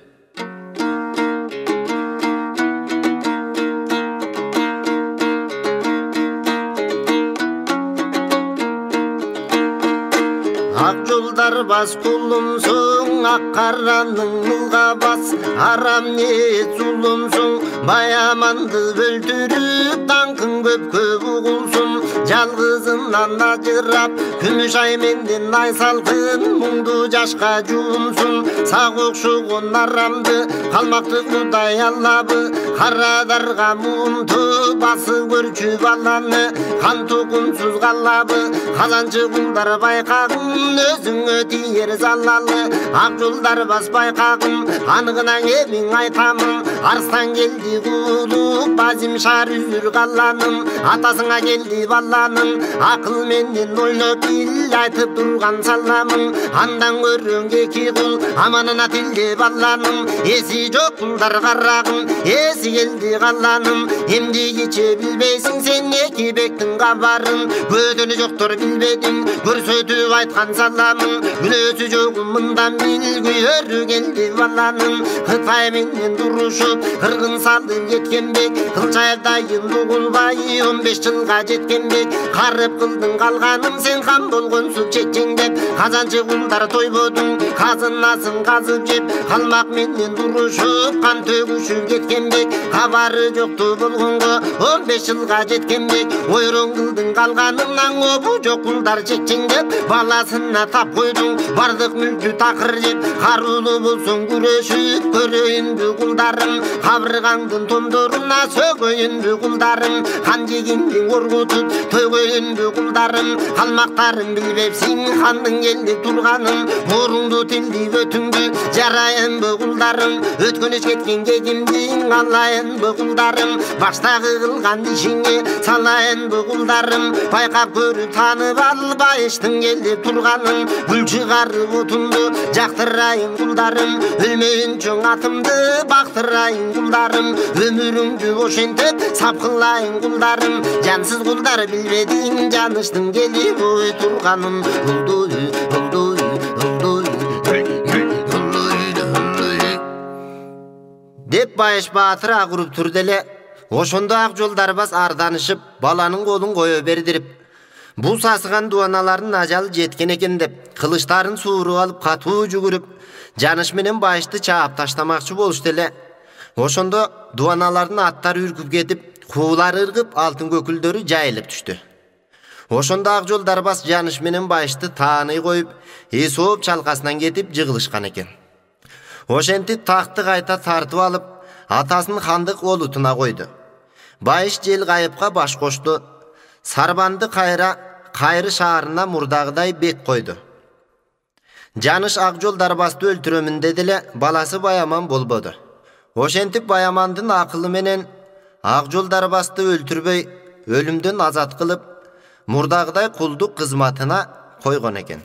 Speaker 1: Акжолдарбас кулумсуң, ак караның мылга бас. Арам ниет зулумсуң, Баяманды өлтүрүп даңкың көпкө угулсун. Жалгызынан ажырап, күмүш ай менден ай салкын, муңду жашка жуумсун. Сак окшогон арамды, калмакты Кудай аллабы. Карадарга муунту басып көрчү баланы, кан тукумсуз калабы. Казанчы кулдар байкагын, өзүңө тиер залалы. Акжолдарбас байкагын, анығынан эмиң айтамын. Арстан келди кулуп, базим шаар үзүр калланын. Атасыңа келди баланын, акыл менен ойлоп бил, айтып турган саламын. Андан көрөң эки кул, аманына тилде баланын. Эси жок кулдар карагын, эси келди калланын. Эмди киче билбейсиң сен эки бектин кабарын. Көдөнү жоктор билбедиң, көрсөтүп айткан саламын. Күнөөсү жогун мындан бил, күйөрү келди баланын. Кытай менен турушуп, кыргын салып кеткен бек. Кылчайдайын угулбай 15 жылга жеткен бек. Карып кылдың калганын сен хан болгонсуң чечеңдеп. Казанчы кулдар тойбодуң, казынасын казып жеп. Калмак менен турушуп, кан төгүшүп кеткен бек. Кабары жокту болгонго 15 жылга жеткен бек. Ойрон кылдың калганынан обу жок кулдар чечеңдеп. Баласына тап койдуң, бардык мүлкү такыр жеп. Каруулуу болсоң күрөшүп көрөйүнбү кулдарым. Кабыргаңдын тондоруна сөгөйүнбү кулдарым. Хан жегиңдин коргутуп төгөйүнбү кулдарым. Калмактарын билбепсиң хандын келди турганын. Боруңду тилдип өтүңдү жарайынбы кулдарым. Өткөнүш кеткен кегимдиң алайынбы кулдарым. Баштагы кылган ишиңе салайынбы кулдарым. Байкап көрүп таанып ал Байыштын келди турганын. Гүл чыгарып отунду жактырайын кулдарым. Өлмөйүн чоң атымды бактырайын кулдарым. Өмүрүңдү ошентип сап кылайын кулдарым. Жансыз кулдар билбедиң Жаныштын келип ой турганын. Bayış Baatır agırıp türdele, oşonda Akjol Darbas ardanışıp, balanın kolun koyu berdirip, bu sasıgan duanaların ajalı jetken eken dep, kılıçların suuru alıp katuu jugurip, janış menen Bayışты çaap taşlamakçı boluştele. Oşonda duanaların attar ürküp ketip, kuular ırgıp, altın köküldörü jayılıp düştü. Oşonda Akjol Darbas janış menen Bayışты taanı koyup, esop çalkasından ketip jıgılışkan eken. Oşenti taxtı qayta tartıp alıp, atasının xandık olutuna koydu. Bayış jel qayıpqa baş koştu. Sarbandı kayırı şaharına murdağıday bek koydu. Janış Akjol Darbasты öldürömün dedile, balası Bayaman bolbodu. Oşentip Bayamandın akıllı menen Akjol Darbasты öldürбөй, ölümdün azat kılıp, murdağıday kulduk kızmatına koygon eken.